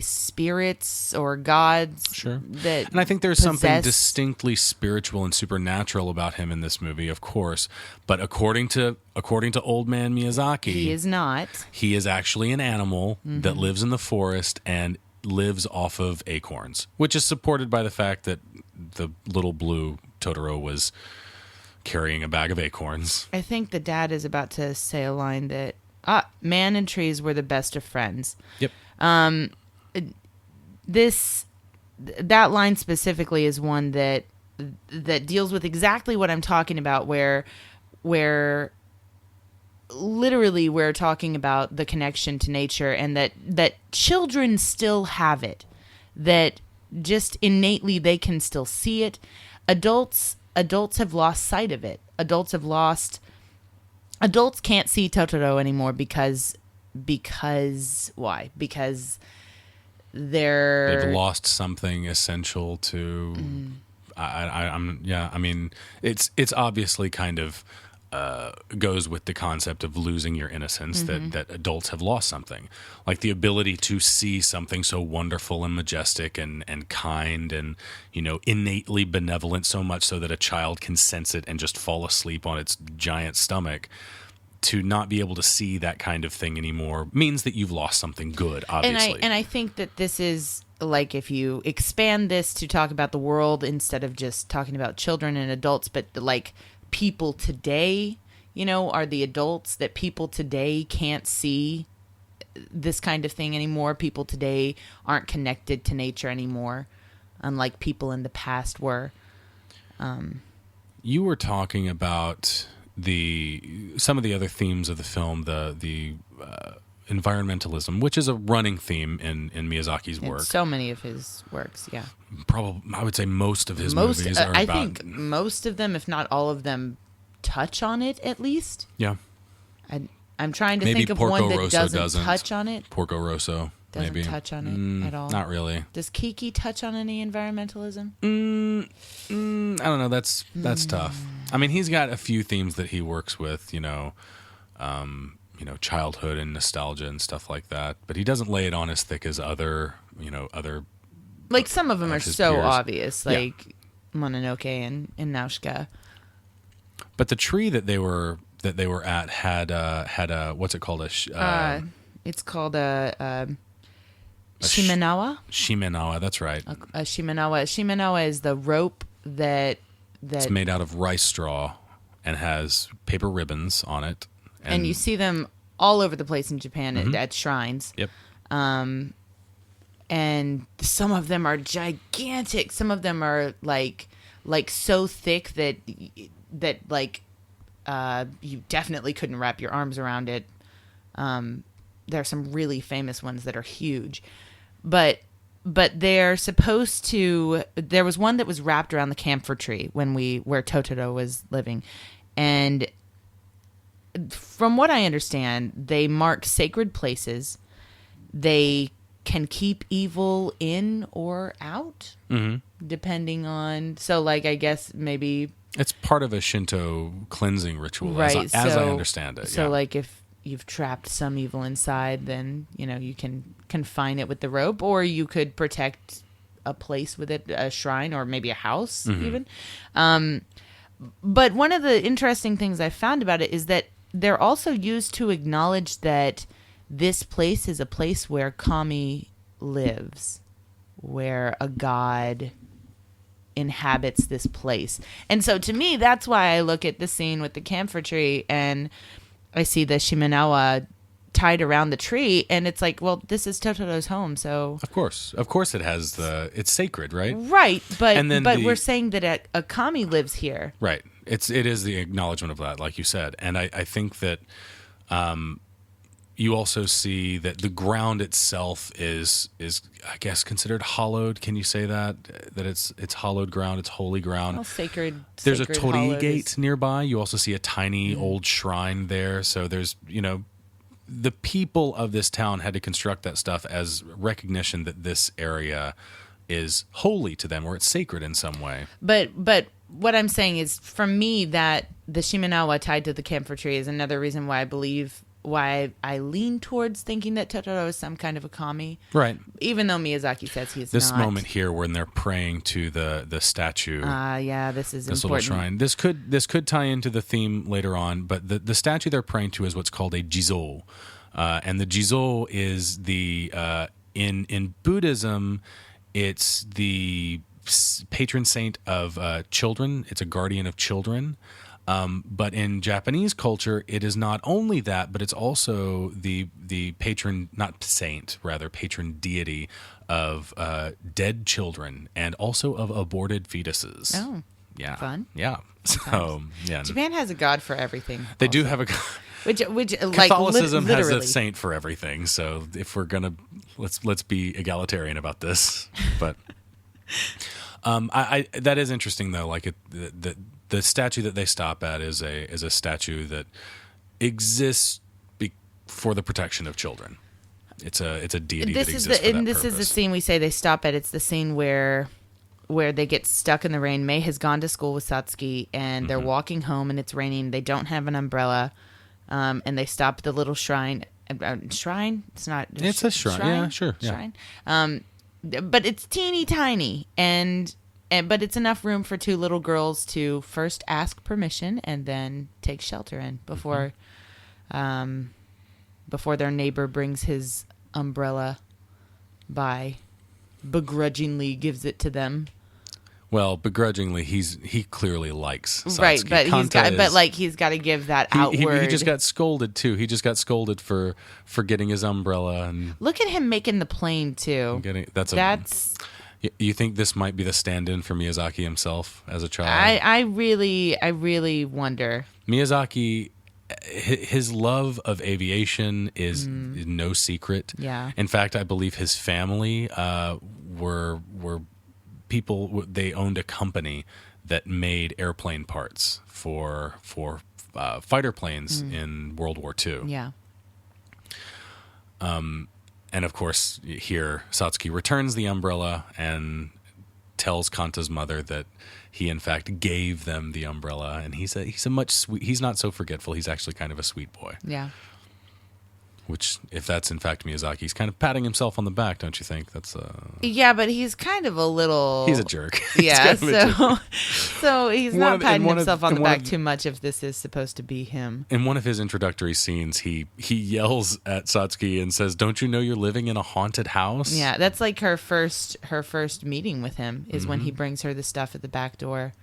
spirits or gods. Sure. And I think there's something distinctly spiritual and supernatural about him in this movie, of course. But according to old man Miyazaki, he is not. He is actually an animal that lives in the forest and lives off of acorns, which is supported by the fact that the little blue Totoro was carrying a bag of acorns. I think the dad is about to say a line that man and trees were the best of friends. Yep. That line specifically is one that deals with exactly what I'm talking about, where literally we're talking about the connection to nature, and that children still have it, that just innately they can still see it. Adults have lost sight of it. Adults can't see Totoro anymore because why? Because they've lost something essential to. I mean, it's obviously kind of goes with the concept of losing your innocence. That adults have lost something, like the ability to see something so wonderful and majestic and kind and innately benevolent, so much so that a child can sense it and just fall asleep on its giant stomach. To not be able to see that kind of thing anymore means that you've lost something good, obviously. And I think that this is, like, if you expand this to talk about the world instead of just talking about children and adults, but like people today, are the adults that people today can't see this kind of thing anymore. People today aren't connected to nature anymore, unlike people in the past were. You were talking about some of the other themes of the film, the environmentalism, which is a running theme in Miyazaki's work. So many of his works, yeah. Probably, I would say most of his movies are I about. think most of them, if not all of them, touch on it at least. Yeah. I'm trying to Maybe think of Porco one that Rosso doesn't touch on it. Porco Rosso. Doesn't maybe. touch on it at all. Not really. Does Kiki touch on any environmentalism? I don't know. That's tough. I mean, he's got a few themes that he works with, childhood and nostalgia and stuff like that. But he doesn't lay it on as thick as other. Like some of them are so peers. obvious, like Mononoke and Nausicaa. But the tree that they were at had a what's it called? It's called a Shimenawa. Shimenawa, that's right. A Shimenawa. Shimenawa is the rope that it's made out of rice straw and has paper ribbons on it. And you see them all over the place in Japan at shrines. Yep. And some of them are gigantic. Some of them are like so thick that you definitely couldn't wrap your arms around it. There are some really famous ones that are huge, but they're supposed to. There was one that was wrapped around the camphor tree where Totoro was living, and from what I understand, they mark sacred places. They can keep evil in or out, depending on. So, like, I guess maybe it's part of a Shinto cleansing ritual, right? As I understand it. So, like, if you've trapped some evil inside, then you can confine it with the rope, or you could protect a place with it, a shrine, or maybe a house even. But one of the interesting things I found about it is that they're also used to acknowledge that this place is a place where kami lives, where a god inhabits this place. And so to me, that's why I look at the scene with the camphor tree and I see the shimenawa tied around the tree, and it's like, well, this is Totoro's home, so Of course it has it's sacred, right? right. But And then we're saying that a kami lives here, Right. It is the acknowledgement of that, like you said, and I think that you also see that the ground itself is I guess considered hallowed. Can you say that it's hallowed ground? It's holy ground. well, sacred. There's a sacred torii hallowed gate is- nearby. You also see a tiny old shrine there. So there's the people of this town had to construct that stuff as recognition that this area is holy to them, or it's sacred in some way. But what I'm saying is, for me, that the shimenawa tied to the camphor tree is another reason why I lean towards thinking that Totoro is some kind of a kami. Right. Even though Miyazaki says he's This not. moment here when they're praying to the statue. Yeah, this is This important. little shrine. This could tie into the theme later on, but the statue they're praying to is what's called a jizo, and the jizo is the in Buddhism, it's the patron saint of children. It's a guardian of children. But in Japanese culture, it is not only that, but it's also the patron, not saint, rather patron deity of dead children and also of aborted fetuses. Oh, yeah, fun. Yeah. So yeah, Japan has a god for everything. they also. do have a which like Catholicism has literally. a saint for everything. So if we're gonna let's be egalitarian about this, but I that is interesting though. Like the statue that they stop at is a statue that exists for the protection of children. It's a deity that exists for that this is the purpose. scene we say they stop at. It's the scene where they get stuck in the rain. Mei has gone to school with Satsuki, and they're walking home, and it's raining. They don't have an umbrella, and they stop at the little shrine. Shrine? It's not. It's a shrine. Yeah, sure. Yeah. Shrine. But it's teeny tiny, and but it's enough room for two little girls to first ask permission and then take shelter in before their neighbor brings his umbrella by, begrudgingly gives it to them. Well, begrudgingly, he clearly likes Satsuki. Right, but Kanta he's got to give that he outward. just got scolded too. He just got scolded for getting his umbrella and Look at him making the plane too. getting That's You think this might be the stand-in for Miyazaki himself as a child? I really wonder. Miyazaki, his love of aviation is no secret. Yeah. In fact, I believe his family were people. They owned a company that made airplane parts for fighter planes in World War II. Yeah. And of course, here Satsuki returns the umbrella and tells Kanta's mother that he in fact gave them the umbrella, and he's not so forgetful. He's actually kind of a sweet boy. Yeah. Which, if that's in fact Miyazaki, he's kind of patting himself on the back, don't you think? That's Yeah, but he's kind of a little. he's a jerk. Yeah, He's kind of a jerk. so he's One not of- patting in one of- himself on in the one back of- too much if this is supposed to be him. In one of his introductory scenes, he yells at Satsuki and says, "Don't you know you're living in a haunted house?" Yeah, that's like her first meeting with him is when he brings her the stuff at the back door.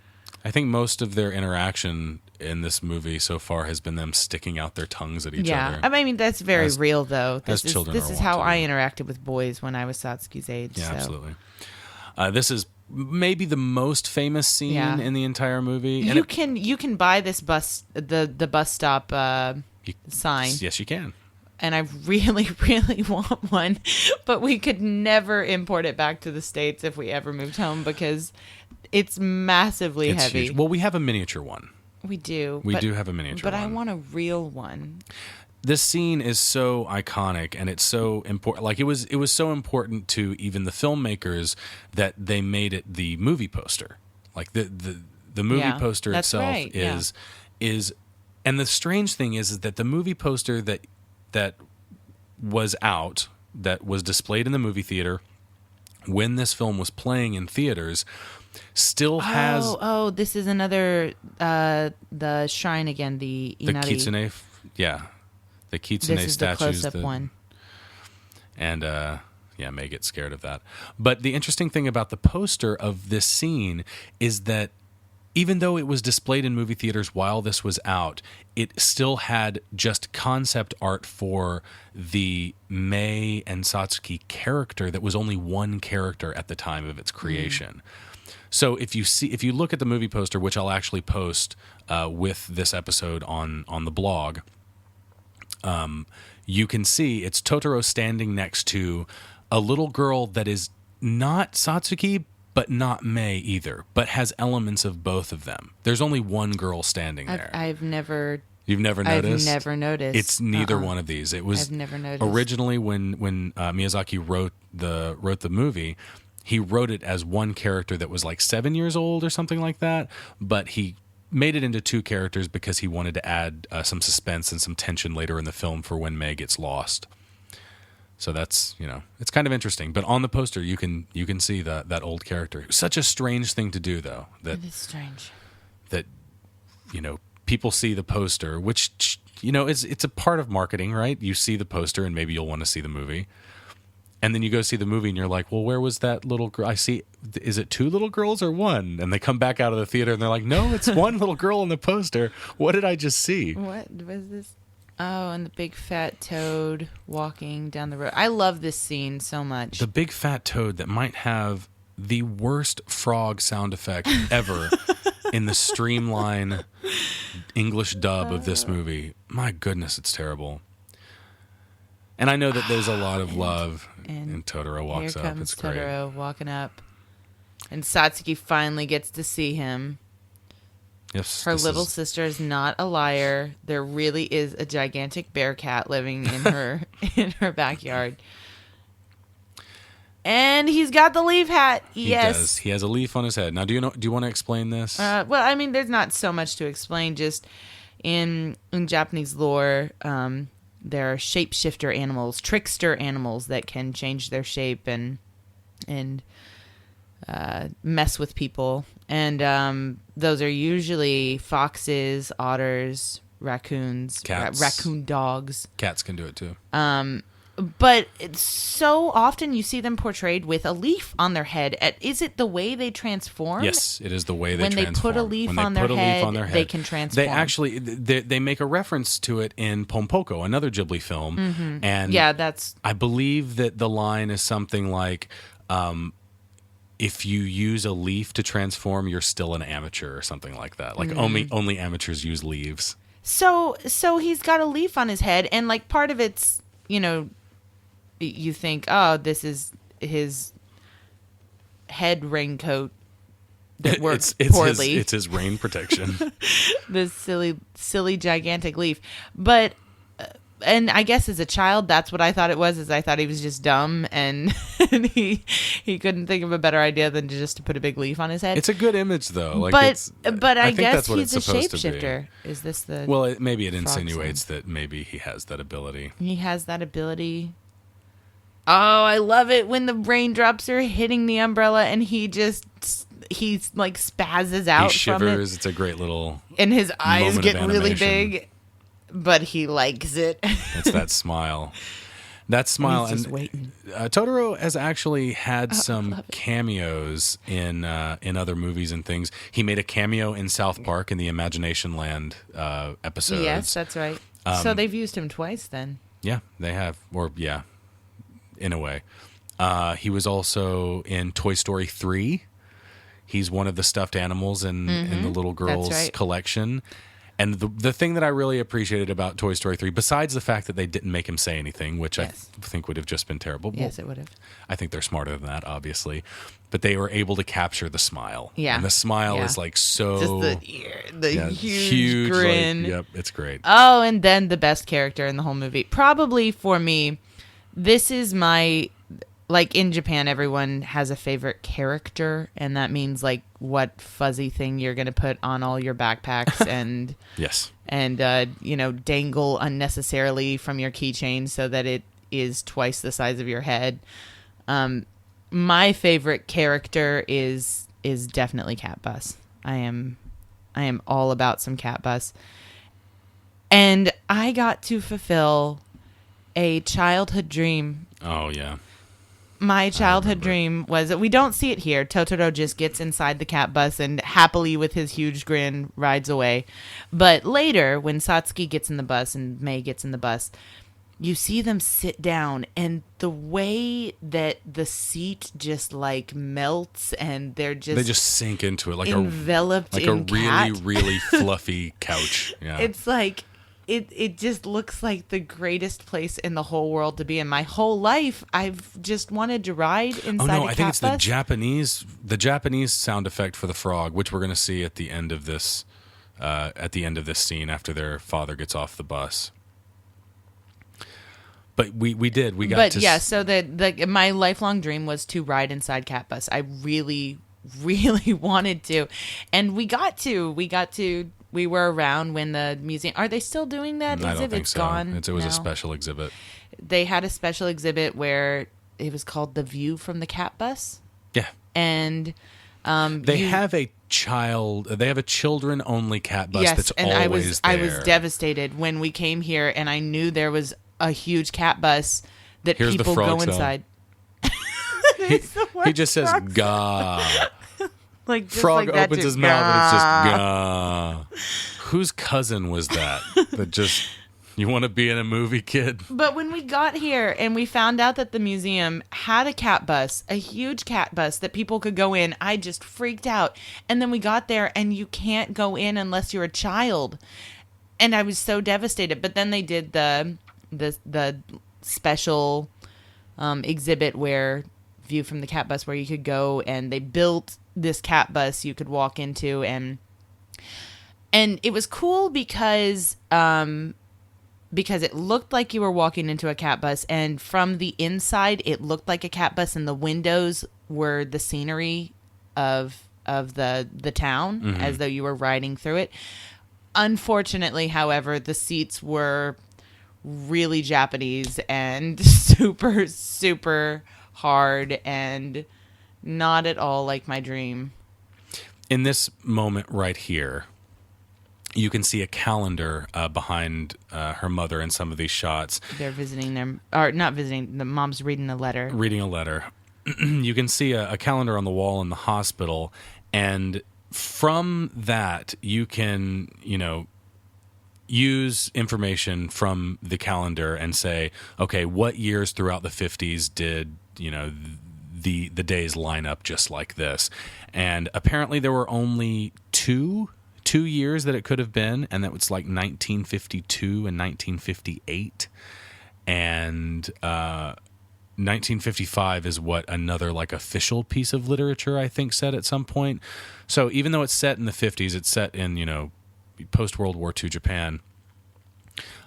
I think most of their interaction in this movie so far has been them sticking out their tongues at each Yeah, other. I mean that's very As- real though. as This is children this are is wont how to I do. interacted with boys when I was Satsuki's age. Yeah, so. absolutely. This is maybe the most famous scene Yeah. in the entire movie. And You can buy this the bus stop sign, yes, you can. and I really really want one, but we could never import it back to the States if we ever moved home because it's massively It's heavy. huge. Well, we have a miniature one. We do. We do have a miniature but I one. want a real one. This scene is so iconic and it's so important. Like it was so important to even the filmmakers that they made it the movie poster. Like the movie Yeah, poster that's itself right, yeah. is and the strange thing is that the movie poster that was out, that was displayed in the movie theater when this film was playing in theaters, still has This is another the shrine again, the the Inari. kitsune, the kitsune This is the statues. close-up one. And May gets scared of that. But the interesting thing about the poster of this scene is that even though it was displayed in movie theaters while this was out, it still had just concept art for the Mei and Satsuki character that was only one character at the time of its creation. So if you look at the movie poster, which I'll actually post with this episode on the blog, you can see it's Totoro standing next to a little girl that is not Satsuki, but not Mei either, but has elements of both of them. There's only one girl standing there. You've never noticed? I've never noticed. It's neither one of these. It was I've never noticed. Originally when Miyazaki wrote the movie, he wrote it as one character that was like 7 years old or something like that, but he made it into two characters because he wanted to add some suspense and some tension later in the film for when Mei gets lost. So that's, it's kind of interesting. But on the poster, you can see that old character. Such a strange thing to do, though. It is strange. That, people see the poster, which, it's a part of marketing, right? You see the poster and maybe you'll want to see the movie. And then you go see the movie and you're like, well, where was that little girl? I see, is it two little girls or one? And they come back out of the theater and they're like, no, it's one little girl in the poster. What did I just see? What was this? Oh, and the big fat toad walking down the road. I love this scene so much. The big fat toad that might have the worst frog sound effect ever in the streamline English dub of this movie. My goodness, it's terrible. And I know that there's a lot of love, and Totoro walks up. It's great. Here comes Totoro walking up, and Satsuki finally gets to see him. Yes, her little sister is not a liar. There really is a gigantic bear cat living in her backyard. And he's got the leaf hat. Yes. He does. He has a leaf on his head. Now, do you want to explain this? Well, I mean, there's not so much to explain. Just in Japanese lore, there are shapeshifter animals, trickster animals that can change their shape and mess with people. And those are usually foxes, otters, raccoons, cats, raccoon dogs. Cats can do it too. But it's so often you see them portrayed with a leaf on their head. Is it the way they transform? Yes, it is the way they transform. When they put a leaf on their head, they can transform. They actually they make a reference to it in Pompoko, another Ghibli film. Mm-hmm. And I believe that the line is something like, if you use a leaf to transform, you're still an amateur or something like that. Like only amateurs use leaves. So he's got a leaf on his head, and like part of it's, you think, oh, this is his head raincoat that works poorly. It's his rain protection. This silly gigantic leaf. But and I guess as a child, that's what I thought it was. Is I thought he was just dumb and he couldn't think of a better idea than just to put a big leaf on his head. It's a good image though. Like but I guess he's a shapeshifter. Is this the? Well, maybe it insinuates that maybe he has that ability. He has that ability. Oh, I love it when the raindrops are hitting the umbrella and he like spazzes out. He shivers. From it. It's a great little. And his eyes get really big. But he likes it. It's that smile. That smile. And he's just waiting. Totoro has actually had some cameos in other movies and things. He made a cameo in South Park in the Imagination Land episodes. Yes, that's right. So they've used him twice then. Yeah, they have. In a way. He was also in Toy Story 3. He's one of the stuffed animals in the little girl's collection. And the thing that I really appreciated about Toy Story 3, besides the fact that they didn't make him say anything, which I think would have just been terrible. Yes, it would have. I think they're smarter than that, obviously. But they were able to capture the smile. Yeah. And the smile is like so... Just the ear, the huge grin. Yep, it's great. Oh, and then the best character in the whole movie. Probably for me, this is my... Like in Japan, everyone has a favorite character, and that means like what fuzzy thing you're going to put on all your backpacks and yes, and dangle unnecessarily from your keychain so that it is twice the size of your head. My favorite character is definitely Cat Bus. I am all about some Cat Bus, and I got to fulfill a childhood dream. Oh yeah. my childhood dream was that we don't see it here. Totoro just gets inside the cat bus and happily, with his huge grin, rides away. But later, when Satsuki gets in the bus and Mei gets in the bus, you see them sit down, and the way that the seat just like melts, and they just sink into it like enveloped a in cat. really fluffy couch. Yeah. It's like it just looks like the greatest place in the whole world to be in. My whole life, I've just wanted to ride inside. Oh no, a I cat think it's bus. the Japanese sound effect for the frog, which we're going to see at the end of this scene after their father gets off the bus. But we got. But to yeah, so my lifelong dream was to ride inside cat bus. I really wanted to, and we got to. We were around when the museum. Are they still doing that? I don't think it's so. Gone? It was No. a special exhibit. They had a special exhibit where it was called "The View from the Cat Bus," Yeah. and They have a children-only cat bus yes, that's and always I there. was devastated when we came here, and I knew there was a huge cat bus that Here's the people frog go sound. inside. He just says "gah." Like just Frog like that, opens just his mouth and it's just "gah." Whose cousin was that? That just, you want to be in a movie, kid? But when we got here and we found out that the museum had a cat bus, a huge cat bus that people could go in, I just freaked out. And then we got there and you can't go in unless you're a child. And I was so devastated. But then they did the special exhibit where view from the cat bus where you could go, and they built this cat bus you could walk into, and it was cool because it looked like you were walking into a cat bus, and from the inside it looked like a cat bus, and the windows were the scenery of the town, as though you were riding through it. Unfortunately, however, the seats were really Japanese and super, super hard and not at all like my dream. In this moment right here, you can see a calendar behind her mother in some of these shots. They're visiting or not visiting, the mom's reading a letter. Reading a letter. You can see a calendar on the wall in the hospital, and from that you can, use information from the calendar and say, okay, what years throughout the 50s did, the days line up just like this? And apparently there were only two years that it could have been, and that was like 1952 and 1958. And 1955 is what another like official piece of literature I think said at some point. So even though it's set in the 50s, it's set in, post World War II Japan.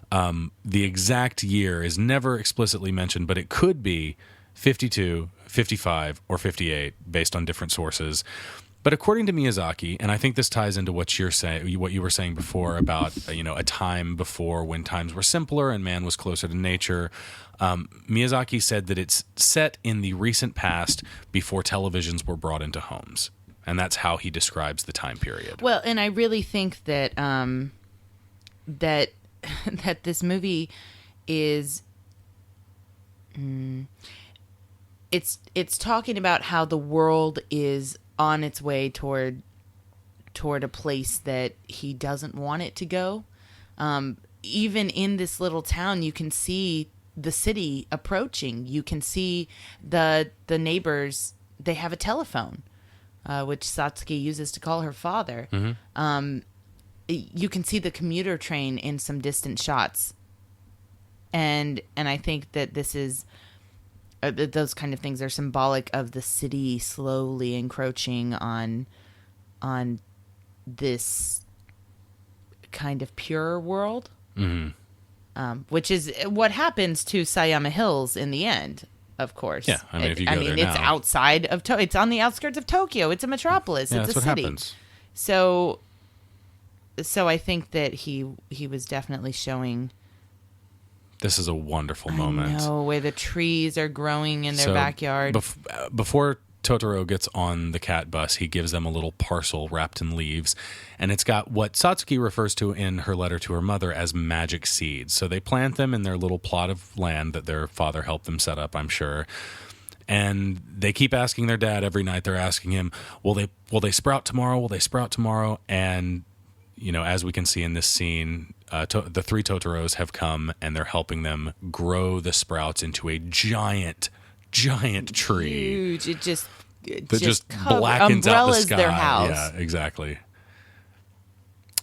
The exact year is never explicitly mentioned, but it could be 52, 55, or 58 based on different sources. But according to Miyazaki, and I think this ties into what you were saying before about a time before when times were simpler and man was closer to nature. Miyazaki said that it's set in the recent past before televisions were brought into homes, and that's how he describes the time period. Well, and I really think that that this movie is it's talking about how the world is on its way toward a place that he doesn't want it to go. Even in this little town, you can see the city approaching. You can see the neighbors. They have a telephone, which Satsuki uses to call her father. Mm-hmm. You can see the commuter train in some distant shots, and I think that this is those kind of things are symbolic of the city slowly encroaching on this kind of pure world, which is what happens to Sayama Hills in the end. Of course, yeah. I mean, if you go there it's now, outside of it's on the outskirts of Tokyo. It's a metropolis. Yeah, it's that's a what city. happens. So I think that he was definitely showing. This is a wonderful moment. I know, where the trees are growing in their backyard. Before Totoro gets on the cat bus, he gives them a little parcel wrapped in leaves, and it's got what Satsuki refers to in her letter to her mother as magic seeds. So they plant them in their little plot of land that their father helped them set up, I'm sure. And they keep asking their dad every night. They're asking him, will they sprout tomorrow? Will they sprout tomorrow? And, as we can see in this scene, the 3 Totoros have come and they're helping them grow the sprouts into a giant tree. Huge. It just blackens out the sky. Their house. Yeah, exactly.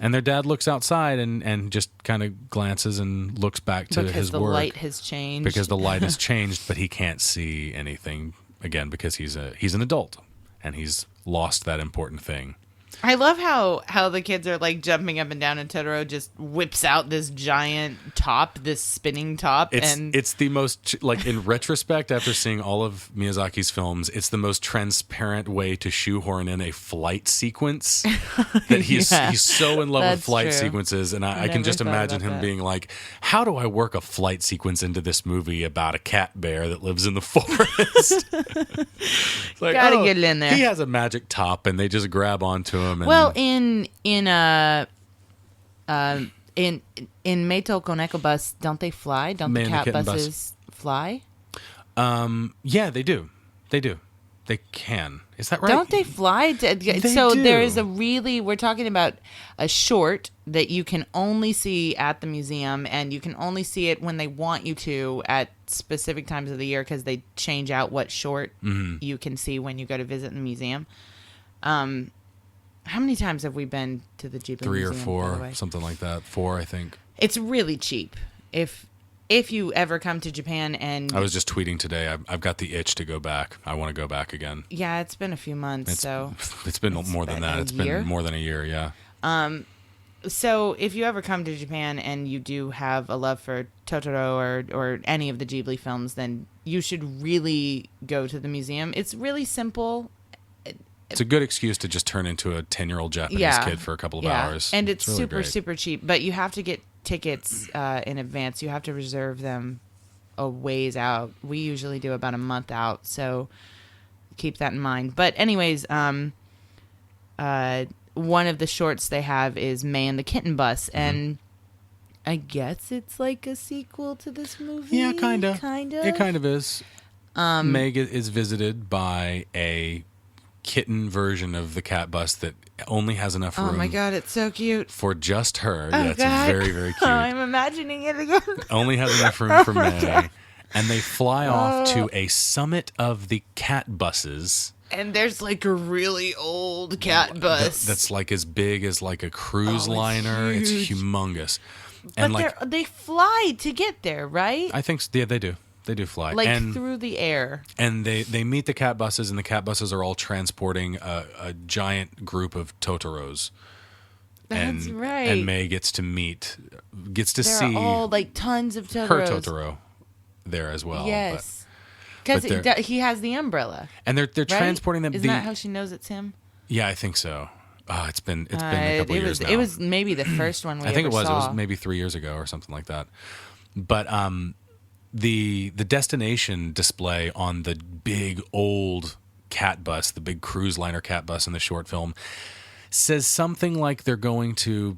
And their dad looks outside and just kind of glances and looks back to his work. Because the light has changed. Because the light has changed, but he can't see anything, again, because he's an adult and he's lost that important thing. I love how the kids are like jumping up and down, and Totoro just whips out this giant top, this spinning top. It's the most, like, in retrospect, after seeing all of Miyazaki's films, it's the most transparent way to shoehorn in a flight sequence. That he's so in love with flight sequences, and I can just imagine him being like, how do I work a flight sequence into this movie about a cat bear that lives in the forest? Like, gotta get it in there. He has a magic top, and they just grab onto him. Well, in Meito Koneko Bus, don't they fly? Don't the cat buses fly? Yeah, they do. They can. Is that right? Don't they fly? They do. There is we're talking about a short that you can only see at the museum, and you can only see it when they want you to at specific times of the year, because they change out what short you can see when you go to visit the museum. How many times have we been to the Ghibli 3 or Museum, 4, something like that. 4, I think. It's really cheap. If you ever come to Japan, and I was just tweeting today, I've got the itch to go back. I want to go back again. Yeah, it's been a few months, it's been more than that. It's been more than a year, yeah. So if you ever come to Japan and you do have a love for Totoro or any of the Ghibli films, then you should really go to the museum. It's really simple. It's a good excuse to just turn into a 10-year-old Japanese kid for a couple of hours. And it's really super, great. super cheap. But you have to get tickets in advance. You have to reserve them a ways out. We usually do about a month out, so keep that in mind. But anyways, one of the shorts they have is May and the Kitten Bus, and I guess it's like a sequel to this movie. Yeah, kind of. It kind of is. May is visited by a kitten version of the cat bus that only has enough room. Oh my god, it's so cute for just her. Oh, yeah, it's god. very, very cute. I'm imagining it again. Only has enough room for May. God. And they fly off to a summit of the cat buses. And there's like a really old cat bus that's like as big as like a cruise liner. Huge. It's humongous. But and they fly to get there, right? I think yeah, they do. They do fly. Like through the air. And they meet the cat buses, and the cat buses are all transporting a giant group of Totoros. That's right. And May gets to see There are all like tons of Totoros. her Totoro there as well. Yes. Because he has the umbrella. And they're transporting them. Isn't that how she knows it's him? Yeah, I think so. It's been a couple years now. It was maybe the first one I think it was. saw. It was maybe 3 years ago or something like that. But the destination display on the big old cat bus, the big cruise liner cat bus in the short film, says something like they're going to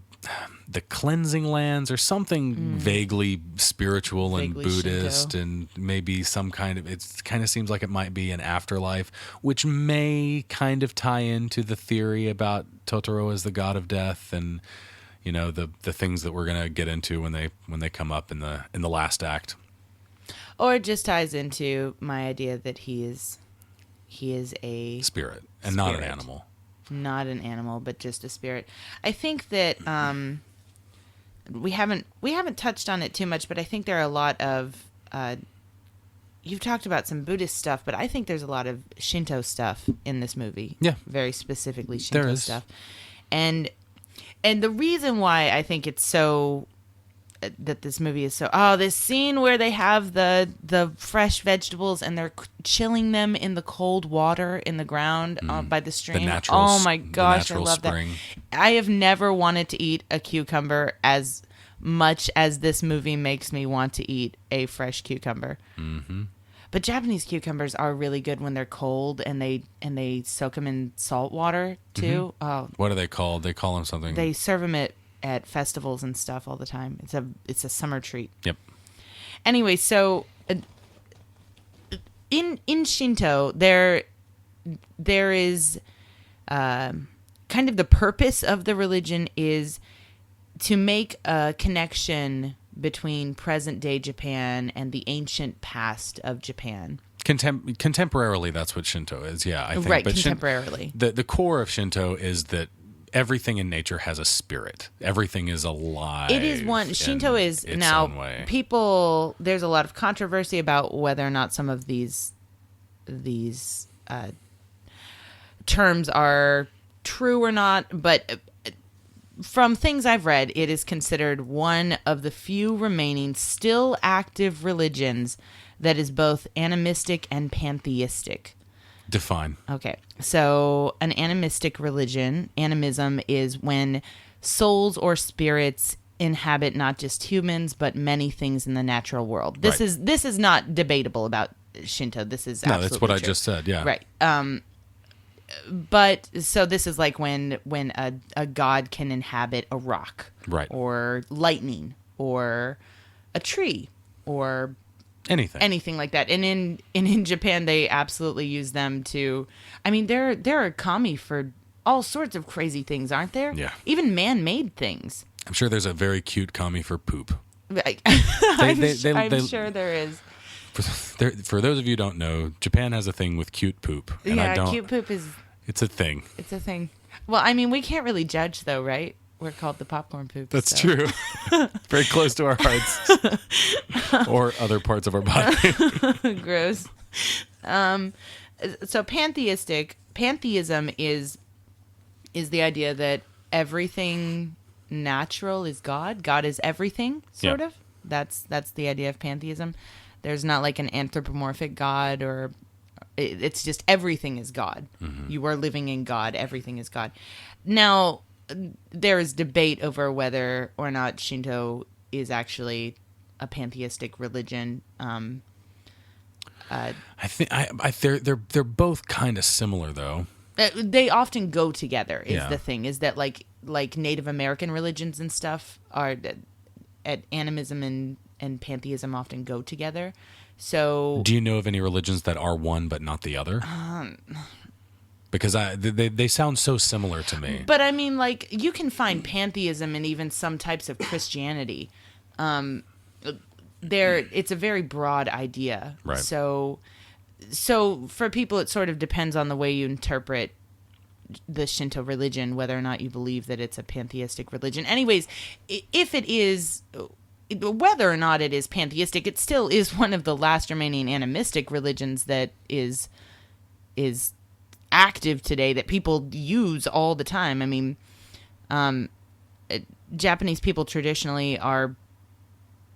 the cleansing lands or something vaguely spiritual and Buddhist, Shinto. And maybe some kind of, it kind of seems like it might be an afterlife, which may kind of tie into the theory about Totoro as the god of death and, the things that we're going to get into when they come up in the last act. Or it just ties into my idea that he is a spirit and not an animal. Not an animal, but just a spirit. I think that we haven't touched on it too much, but I think there are a lot of you've talked about some Buddhist stuff, but I think there's a lot of Shinto stuff in this movie. Yeah, very specifically Shinto stuff, and the reason why I think it's so. That this movie is so this scene where they have the fresh vegetables and they're chilling them in the cold water in the ground by the stream. Oh my gosh, I love that. I have never wanted to eat a cucumber as much as this movie makes me want to eat a fresh cucumber. Mm-hmm. But Japanese cucumbers are really good when they're cold and they soak them in salt water too. Mm-hmm. What are they called? They call them something. They serve them at festivals and stuff all the time. It's a summer treat. Yep. Anyway, so in Shinto, there is kind of the purpose of the religion is to make a connection between present day Japan and the ancient past of Japan. Contemporarily, that's what Shinto is. Yeah, I think. Right, but contemporarily. The core of Shinto is that everything in nature has a spirit. Everything is alive. It is one. Shinto is now people. There's a lot of controversy about whether or not some of these terms are true or not, but from things I've read, it is considered one of the few remaining still active religions that is both animistic and pantheistic. Define. Okay. So an animistic religion, animism, is when souls or spirits inhabit not just humans, but many things in the natural world. This is not debatable about Shinto. This is absolutely that's what true. I just said. Yeah. Right. But so this is like when a god can inhabit a rock, right, or lightning, or a tree, or anything like that. And in Japan, they absolutely use them to. I mean, there are kami for all sorts of crazy things, aren't there? Yeah. Even man-made things. I'm sure there's a very cute kami for poop. I'm sure there is. For those of you who don't know, Japan has a thing with cute poop. And cute poop is... It's a thing. It's a thing. Well, I mean, we can't really judge, though, right? We're called the popcorn poop. That's true. Very close to our hearts. Or other parts of our body. Gross. So pantheism is the idea that everything natural is God. God is everything, sort of. That's the idea of pantheism. There's not like an anthropomorphic God, or it's just everything is God. Mm-hmm. You are living in God. Everything is God. Now, there is debate over whether or not Shinto is actually a pantheistic religion. I think they're both kind of similar, though. They often go together. Is the thing is that like Native American religions and stuff are at animism and pantheism often go together. So, do you know of any religions that are one but not the other? Because they sound so similar to me. But I mean, like, you can find pantheism in even some types of Christianity. It's a very broad idea. Right. So for people, it sort of depends on the way you interpret the Shinto religion, whether or not you believe that it's a pantheistic religion. Anyways, if it is, whether or not it is pantheistic, it still is one of the last remaining animistic religions that is active today, that people use all the time. I mean, Japanese people traditionally are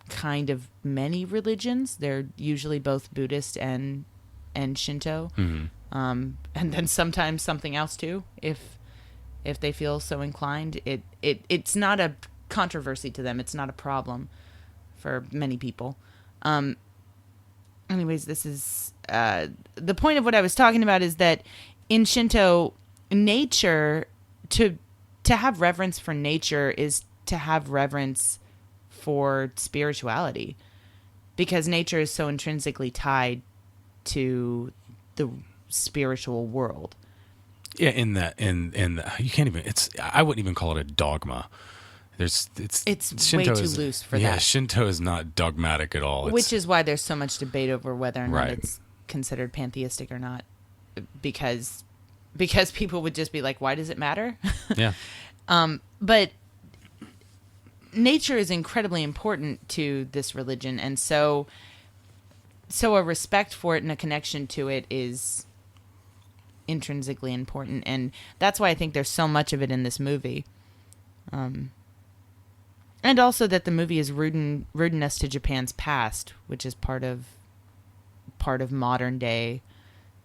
kind of many religions. They're usually both Buddhist and Shinto. Mm-hmm. And then sometimes something else too, if they feel so inclined. It's not a controversy to them. It's not a problem for many people. Anyways, this is the point of what I was talking about, is that in Shinto, nature, to have reverence for nature is to have reverence for spirituality, because nature is so intrinsically tied to the spiritual world. Yeah, in you can't even. I wouldn't even call it a dogma. It's Shinto way too loose for that. Yeah, Shinto is not dogmatic at all. Which is why there's so much debate over whether or not it's considered pantheistic or not, because people would just be like, why does it matter? Yeah. But nature is incredibly important to this religion, and so a respect for it and a connection to it is intrinsically important, and that's why I think there's so much of it in this movie. And also that the movie is rooting us to Japan's past, which is part of modern day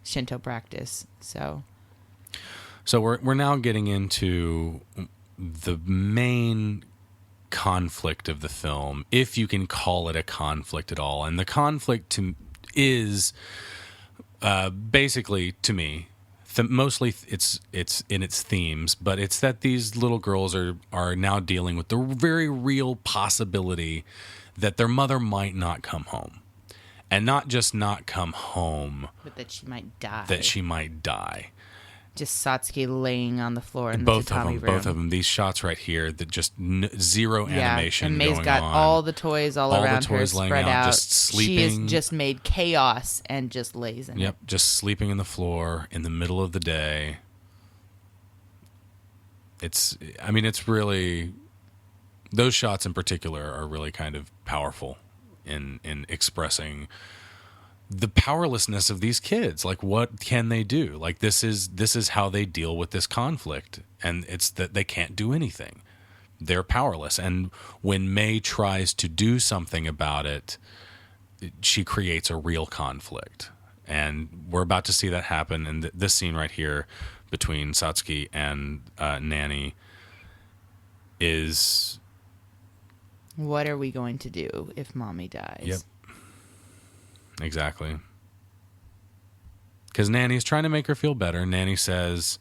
Shinto practice. So we're now getting into the main conflict of the film, if you can call it a conflict at all. And the conflict is basically, to me, mostly it's in its themes, but it's that these little girls are now dealing with the very real possibility that their mother might not come home. And not just not come home, But that she might die. that she might die. Just Satsuki laying on the floor in Both the of tatami them, room. both of them. These shots right here, that just zero animation and May's going got on. all the toys all around the toys her laying spread out. just sleeping. She has just made chaos and just lays in Yep, it. just sleeping in the floor in the middle of the day. It's really, those shots in particular are really kind of powerful in expressing the powerlessness of these kids. Like, what can they do? Like, this is how they deal with this conflict, and it's that they can't do anything. They're powerless, and when May tries to do something about it, she creates a real conflict, and we're about to see that happen in this scene right here between Satsuki and Nanny. Is What are we going to do if Mommy dies? Yep. Exactly. Because Nanny's trying to make her feel better. Nanny says,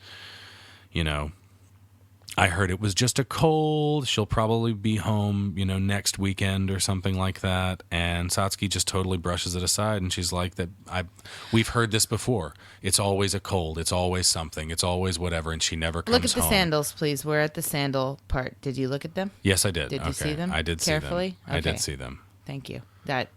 I heard it was just a cold. She'll probably be home, next weekend or something like that. And Satsuki just totally brushes it aside. And she's like, we've heard this before. It's always a cold. It's always something. It's always whatever. And she never comes home. Look at the sandals, please. We're at the sandal part. Did you look at them? Yes, I did. Did you see them? I did carefully? see them. I did see them. Thank you. That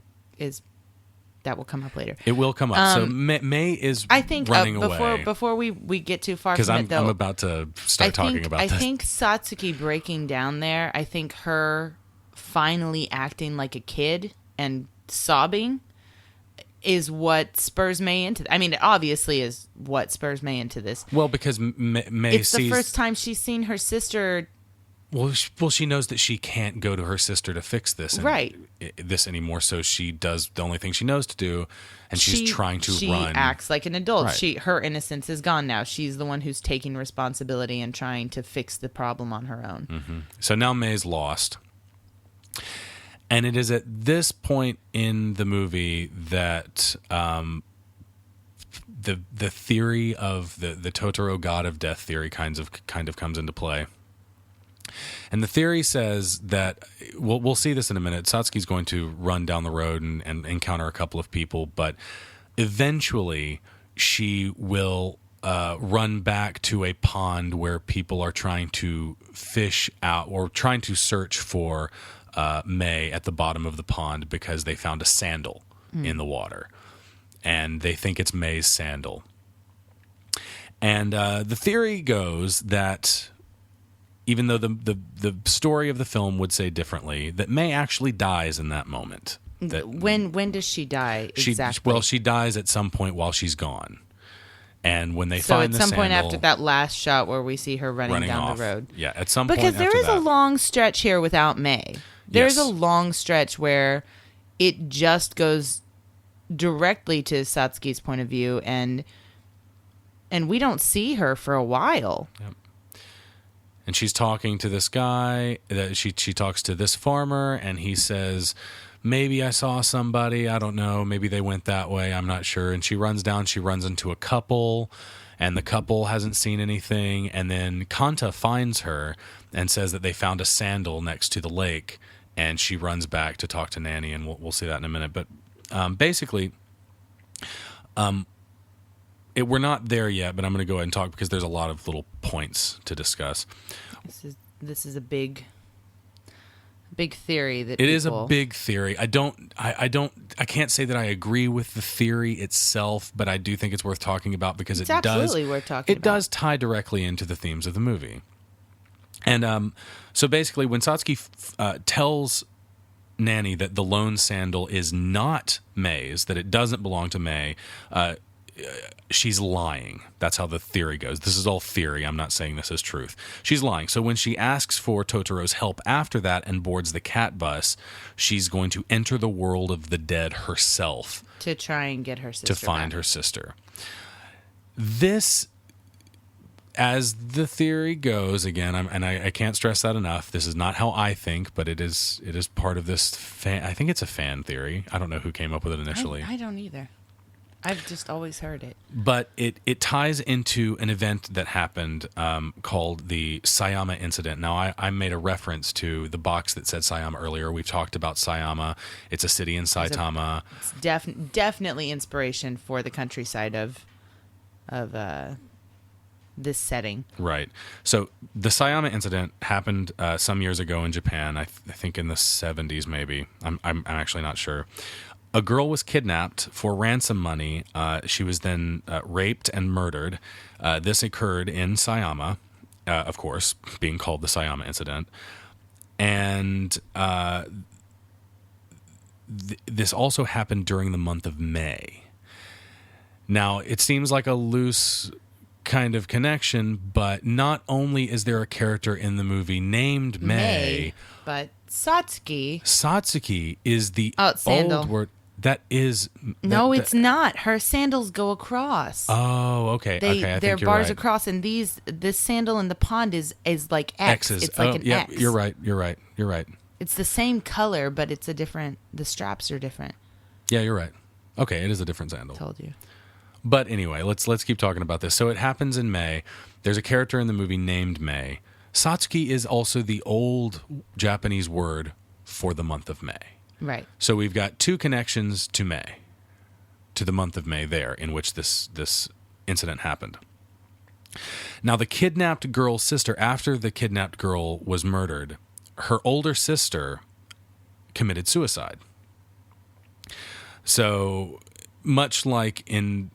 will come up later. It will come up. So May is I think running away. before we get too far Because from I'm it, though, about to start talking about this. I think Satsuki breaking down there, I think her finally acting like a kid and sobbing is what spurs May into. I mean, it obviously is what spurs May into this. Well, because May it's the first time she's seen her sister. Well, she knows that she can't go to her sister to fix this, this anymore. So she does the only thing she knows to do, and she's trying to run. She acts like an adult. Right. Her innocence is gone now. She's the one who's taking responsibility and trying to fix the problem on her own. Mm-hmm. So now May's lost, and it is at this point in the movie that the theory of the Totoro God of Death theory kind of comes into play. And the theory says that, we'll see this in a minute, Satsuki's going to run down the road and encounter a couple of people, but eventually she will run back to a pond where people are trying to fish out or trying to search for May at the bottom of the pond because they found a sandal in the water. And they think it's May's sandal. And the theory goes that, even though the story of the film would say differently, that May actually dies in that moment. When does she die exactly? She dies at some point while she's gone. And when they so find the at some point sandal, after that last shot where we see her running down off. the road. Yeah, at some because point there is after a long stretch here without May. There's Yes. a long stretch where it just goes directly to Satsuki's point of view, and we don't see her for a while. Yep. And she's talking to this guy. She talks to this farmer, and he says, maybe I saw somebody. I don't know. Maybe they went that way. I'm not sure. And she runs down. She runs into a couple, and the couple hasn't seen anything. And then Kanta finds her and says that they found a sandal next to the lake. And she runs back to talk to Nanny, and we'll see that in a minute. But basically, we're not there yet, but I'm going to go ahead and talk because there's a lot of little points to discuss. This is a big theory that it is a big theory. I can't say that I agree with the theory itself, but I do think it's worth talking about because it's absolutely worth talking about. It does tie directly into the themes of the movie. And so basically, when Satsuki tells Nanny that the lone sandal is not May's, that it doesn't belong to May, she's lying. That's how the theory goes. This is all theory. I'm not saying this is truth. She's lying. So when she asks for Totoro's help after that and boards the cat bus, she's going to enter the world of the dead herself to try and get her sister to find back. her sister. This, as the theory goes, again, I can't stress that enough. This is not how I think, but it is part of this fan. I think it's a fan theory. I don't know who came up with it initially. I don't either. I've just always heard it. But it ties into an event that happened called the Sayama incident. Now, I made a reference to the box that said Sayama earlier. We've talked about Sayama. It's a city in Saitama. It's definitely inspiration for the countryside of this setting. Right. So the Sayama incident happened some years ago in Japan. I think in the 70s, maybe. I'm actually not sure. A girl was kidnapped for ransom money. She was then raped and murdered. This occurred in Sayama, of course, being called the Sayama incident. And this also happened during the month of May. Now, it seems like a loose kind of connection, but not only is there a character in the movie named May, but Satsuki is the sandal. old word. That is... No, it's not. Her sandals go across. Oh, okay. I they're think you're bars right. across, and this sandal in the pond is like X. X's. It's like an yeah, X. You're right. It's the same color, but it's the straps are different. Yeah, you're right. Okay, it is a different sandal. Told you. But anyway, let's keep talking about this. So it happens in May. There's a character in the movie named May. Satsuki is also the old Japanese word for the month of May. Right. So we've got two connections to May, to the month of May there, in which this incident happened. Now, the kidnapped girl's sister, after the kidnapped girl was murdered, her older sister committed suicide. So much like in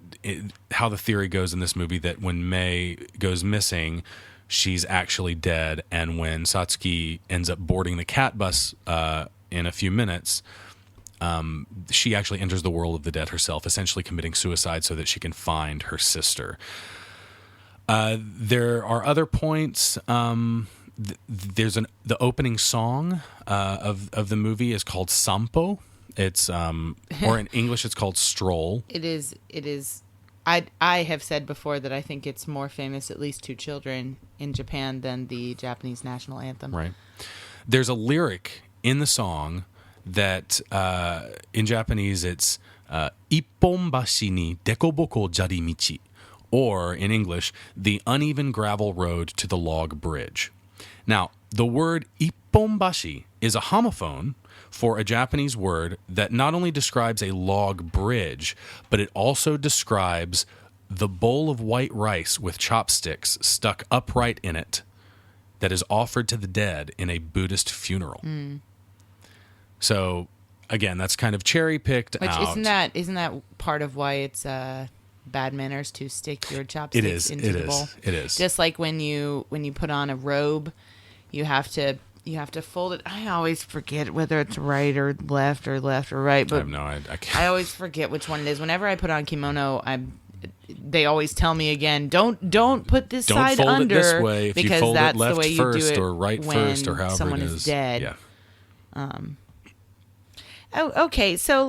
how the theory goes in this movie, that when May goes missing, she's actually dead, and when Satsuki ends up boarding the cat bus in a few minutes, she actually enters the world of the dead herself, essentially committing suicide so that she can find her sister. There are other points. There's the opening song of the movie is called Sampo. It's or in English it's called Stroll. It is. I have said before that I think it's more famous, at least to children in Japan, than the Japanese national anthem. Right. There's a lyric in the song that in Japanese it's Ippon bashi ni dekoboko jari michi, or in English, the uneven gravel road to the log bridge. Now, the word Ippon bashi is a homophone for a Japanese word that not only describes a log bridge, but it also describes the bowl of white rice with chopsticks stuck upright in it that is offered to the dead in a Buddhist funeral. So, again, that's kind of cherry-picked out. Isn't that part of why it's bad manners to stick your chopsticks into the bowl? It is. Just like when you put on a robe, you have to fold it. I always forget whether it's right or left or right. But I have no idea. I always forget which one it is. Whenever I put on kimono, they always tell me again, don't put this side fold under, it this way. If because you fold that's it left the way you first do it or right when first or however someone it is. is dead. Yeah. Oh, okay. So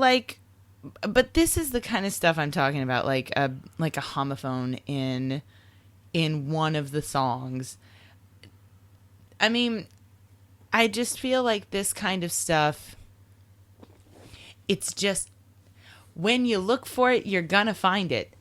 but this is the kind of stuff I'm talking about, like a homophone in one of the songs. I mean, I just feel like this kind of stuff, it's just, when you look for it, you're gonna find it.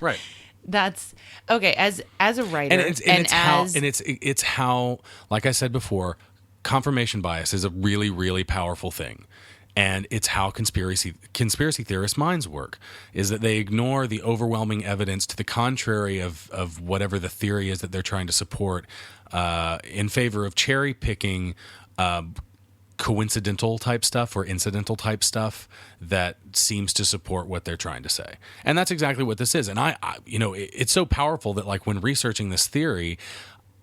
Right. That's okay. As a writer, it's how, like I said before, confirmation bias is a really, really powerful thing. And it's how conspiracy theorist minds work, is that they ignore the overwhelming evidence to the contrary of whatever the theory is that they're trying to support, in favor of cherry picking coincidental type stuff or incidental type stuff that seems to support what they're trying to say. And that's exactly what this is. And I it's so powerful that, like, when researching this theory,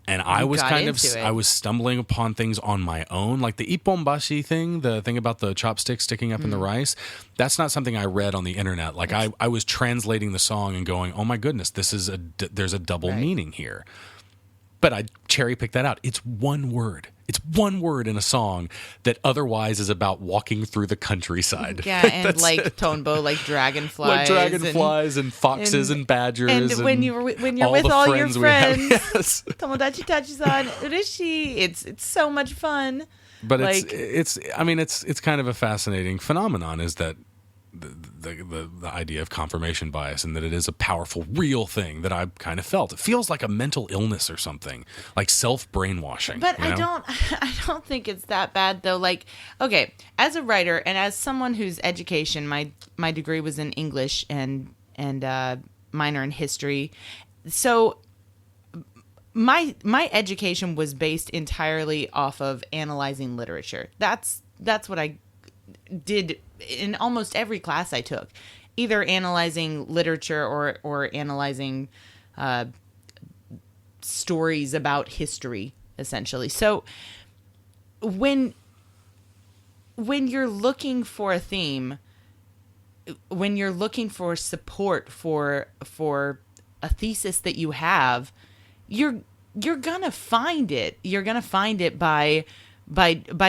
and I was stumbling upon things on my own, like the ippon-bashi thing, the thing about the chopsticks sticking up in the rice. That's not something I read on the internet. Like, I was translating the song and going, oh my goodness, there's a double meaning here. But I cherry picked that out. It's one word. It's one word in a song that otherwise is about walking through the countryside. Yeah, and like Tonbo, like dragonflies. Like dragonflies and foxes and badgers. And when you're with all your friends, yes. Tomodachi Tachi-san, Urishi. It's so much fun. But it's kind of a fascinating phenomenon, is that the idea of confirmation bias, and that it is a powerful, real thing that I kind of felt. It feels like a mental illness or something, like self-brainwashing. But you know? I don't think it's that bad though. Like, okay, as a writer and as someone whose education, my degree was in English and minor in history, so my education was based entirely off of analyzing literature. That's what I did in almost every class I took, either analyzing literature or analyzing stories about history, essentially. So when you're looking for a theme, when you're looking for support for a thesis that you have, you're gonna find it. You're gonna find it by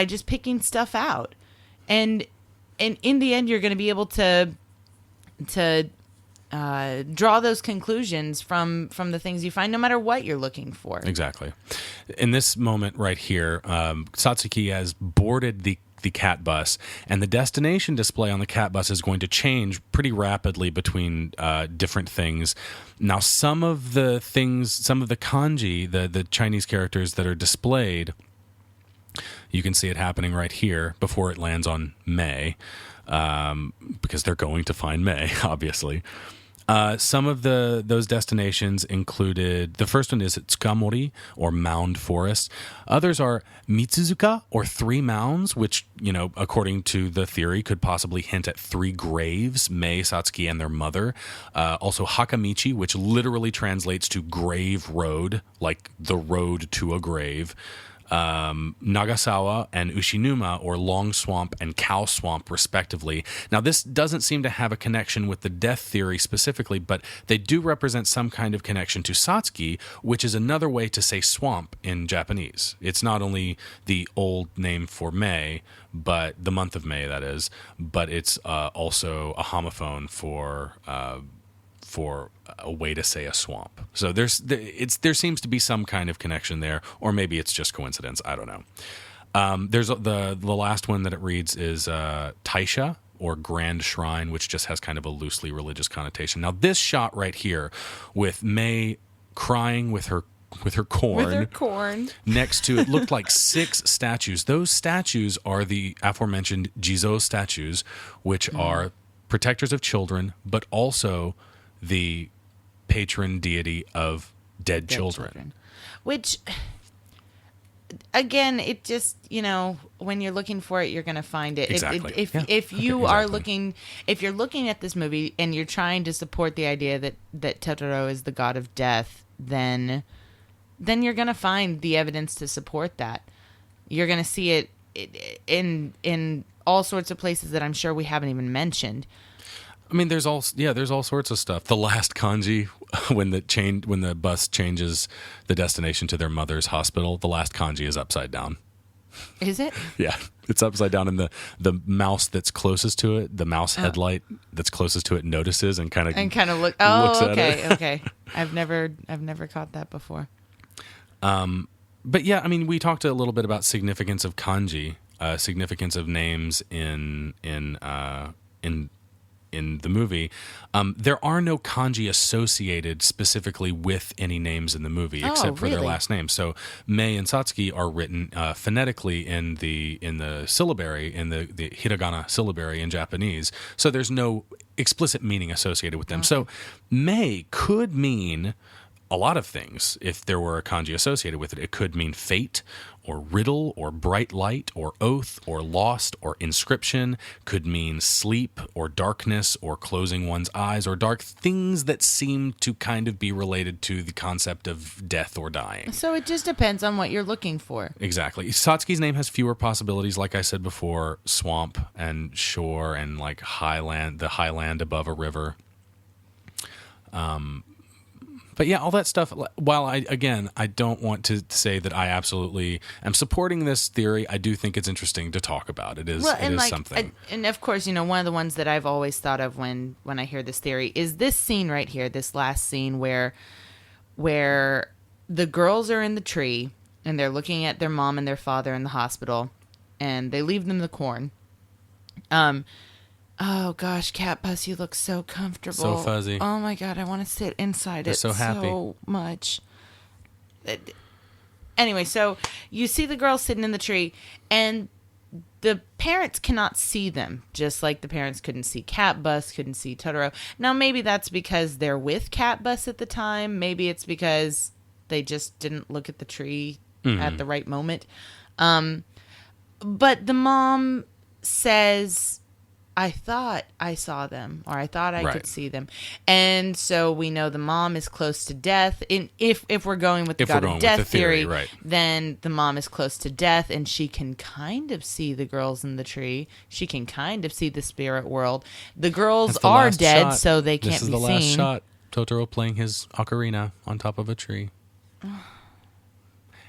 just picking stuff out, and in the end, you're gonna be able to draw those conclusions from the things you find, no matter what you're looking for. Exactly. In this moment right here, Satsuki has boarded the cat bus, and the destination display on the cat bus is going to change pretty rapidly between different things. Now, some of the kanji, the Chinese characters that are displayed, you can see it happening right here before it lands on May, because they're going to find May, obviously. Some of those destinations included, the first one is Tsukamori, or Mound Forest. Others are Mitsuzuka, or Three Mounds, which, according to the theory, could possibly hint at three graves, Mei, Satsuki, and their mother. Also Hakamichi, which literally translates to grave road, like the road to a grave. Nagasawa and Ushinuma, or Long Swamp and Cow Swamp, respectively. Now, this doesn't seem to have a connection with the death theory specifically, but they do represent some kind of connection to Satsuki, which is another way to say swamp in Japanese. It's not only the old name for May, but the month of May, that is, but it's also a homophone for a way to say a swamp. So there seems to be some kind of connection there, or maybe it's just coincidence. I don't know. There's the last one that it reads is Taisha, or Grand Shrine, which just has kind of a loosely religious connotation. Now, this shot right here with May crying with her corn. Next to it looked like 6 statues. Those statues are the aforementioned Jizo statues, which are protectors of children, but also the patron deity of dead children. Which, again, it just, when you're looking for it, you're going to find it. Exactly. If you're looking at this movie and you're trying to support the idea that Totoro is the god of death, then you're going to find the evidence to support that. You're going to see it in all sorts of places that I'm sure we haven't even mentioned. I mean, there's all sorts of stuff. The last kanji, when the bus changes the destination to their mother's hospital, the last kanji is upside down. Is it? Yeah, it's upside down, and the mouse that's closest to it, the mouse headlight that's closest to it, notices and kind of look. Oh, looks okay, at it. Okay. I've never caught that before. But yeah, I mean, we talked a little bit about significance of kanji, significance of names in the movie. There are no kanji associated specifically with any names in the movie, except for their last names. So Mei and Satsuki are written phonetically in the syllabary, in the hiragana syllabary in Japanese. So there's no explicit meaning associated with them. Okay. So Mei could mean a lot of things if there were a kanji associated with it. It could mean fate, or riddle, or bright light, or oath, or lost, or inscription. Could mean sleep, or darkness, or closing one's eyes, or dark things that seem to kind of be related to the concept of death or dying. So it just depends on what you're looking for. Exactly. Satsuki's name has fewer possibilities, like I said before, swamp and shore and like highland, the highland above a river. But yeah, all that stuff, while I don't want to say that I absolutely am supporting this theory, I do think it's interesting to talk about. It is something. And of course, one of the ones that I've always thought of when I hear this theory is this scene right here, this last scene where the girls are in the tree and they're looking at their mom and their father in the hospital and they leave them the corn. Oh gosh, Cat Bus, you look so comfortable. So fuzzy. Oh my God, I want to sit inside They're it so happy. so much. Anyway, so you see the girl sitting in the tree, and the parents cannot see them, just like the parents couldn't see Cat Bus, couldn't see Totoro. Now, maybe that's because they're with Cat Bus at the time. Maybe it's because they just didn't look at the tree at the right moment. But the mom says, I thought I saw them, or I thought I could see them. And so we know the mom is close to death. If we're going with the God of Death theory, right, then the mom is close to death, and she can kind of see the girls in the tree. She can kind of see the spirit world. The girls are dead, shot. So they can't be seen. This is the last shot. Totoro playing his ocarina on top of a tree.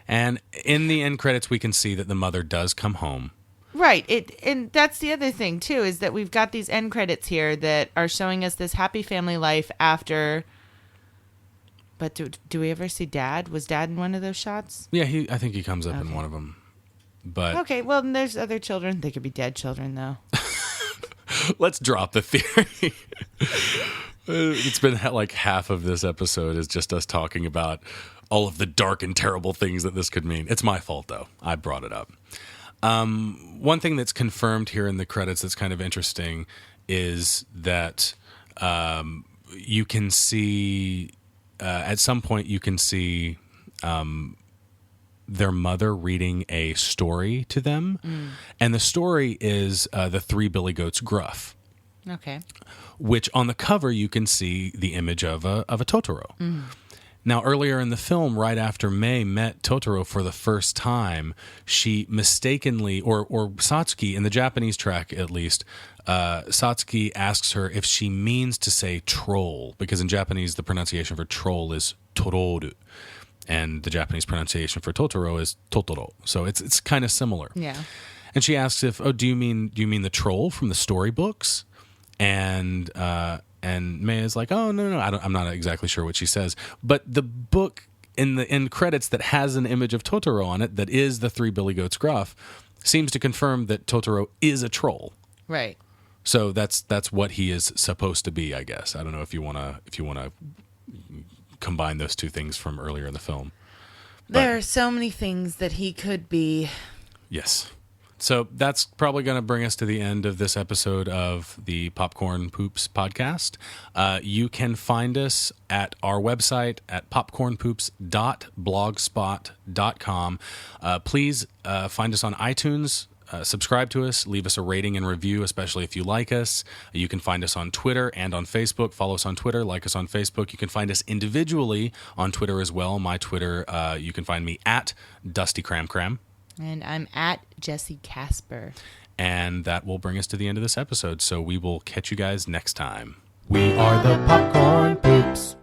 And in the end credits, we can see that the mother does come home. Right. And that's the other thing, too, is that we've got these end credits here that are showing us this happy family life after. But do we ever see Dad? Was Dad in one of those shots? Yeah, I think he comes up in one of them. But okay, well, then there's other children. They could be dead children, though. Let's drop the theory. It's been like half of this episode is just us talking about all of the dark and terrible things that this could mean. It's my fault, though. I brought it up. One thing that's confirmed here in the credits that's kind of interesting is that you can see, at some point, you can see their mother reading a story to them. And the story is The Three Billy Goats Gruff. Okay. Which on the cover you can see the image of a Totoro. Now, earlier in the film, right after Mei met Totoro for the first time, she mistakenly, or Satsuki, in the Japanese track at least, Satsuki asks her if she means to say troll, because in Japanese the pronunciation for troll is tororu, and the Japanese pronunciation for Totoro is Totoro. So it's kind of similar. Yeah. And she asks if, do you mean the troll from the storybooks? And Mei is like, oh, no, I'm not exactly sure what she says. But the book in the end credits that has an image of Totoro on it, that is The Three Billy Goats Gruff, seems to confirm that Totoro is a troll. Right. So that's what he is supposed to be, I guess. I don't know if you wanna combine those two things from earlier in the film. There are so many things that he could be. Yes. So that's probably going to bring us to the end of this episode of the Popcorn Poops podcast. You can find us at our website at popcornpoops.blogspot.com. Please find us on iTunes. Subscribe to us, leave us a rating and review, especially if you like us. You can find us on Twitter and on Facebook. Follow us on Twitter, like us on Facebook. You can find us individually on Twitter as well. My Twitter, you can find me at Dusty Cram Cram. And I'm at Jesse Casper. And that will bring us to the end of this episode. So we will catch you guys next time. We are the Popcorn Poops.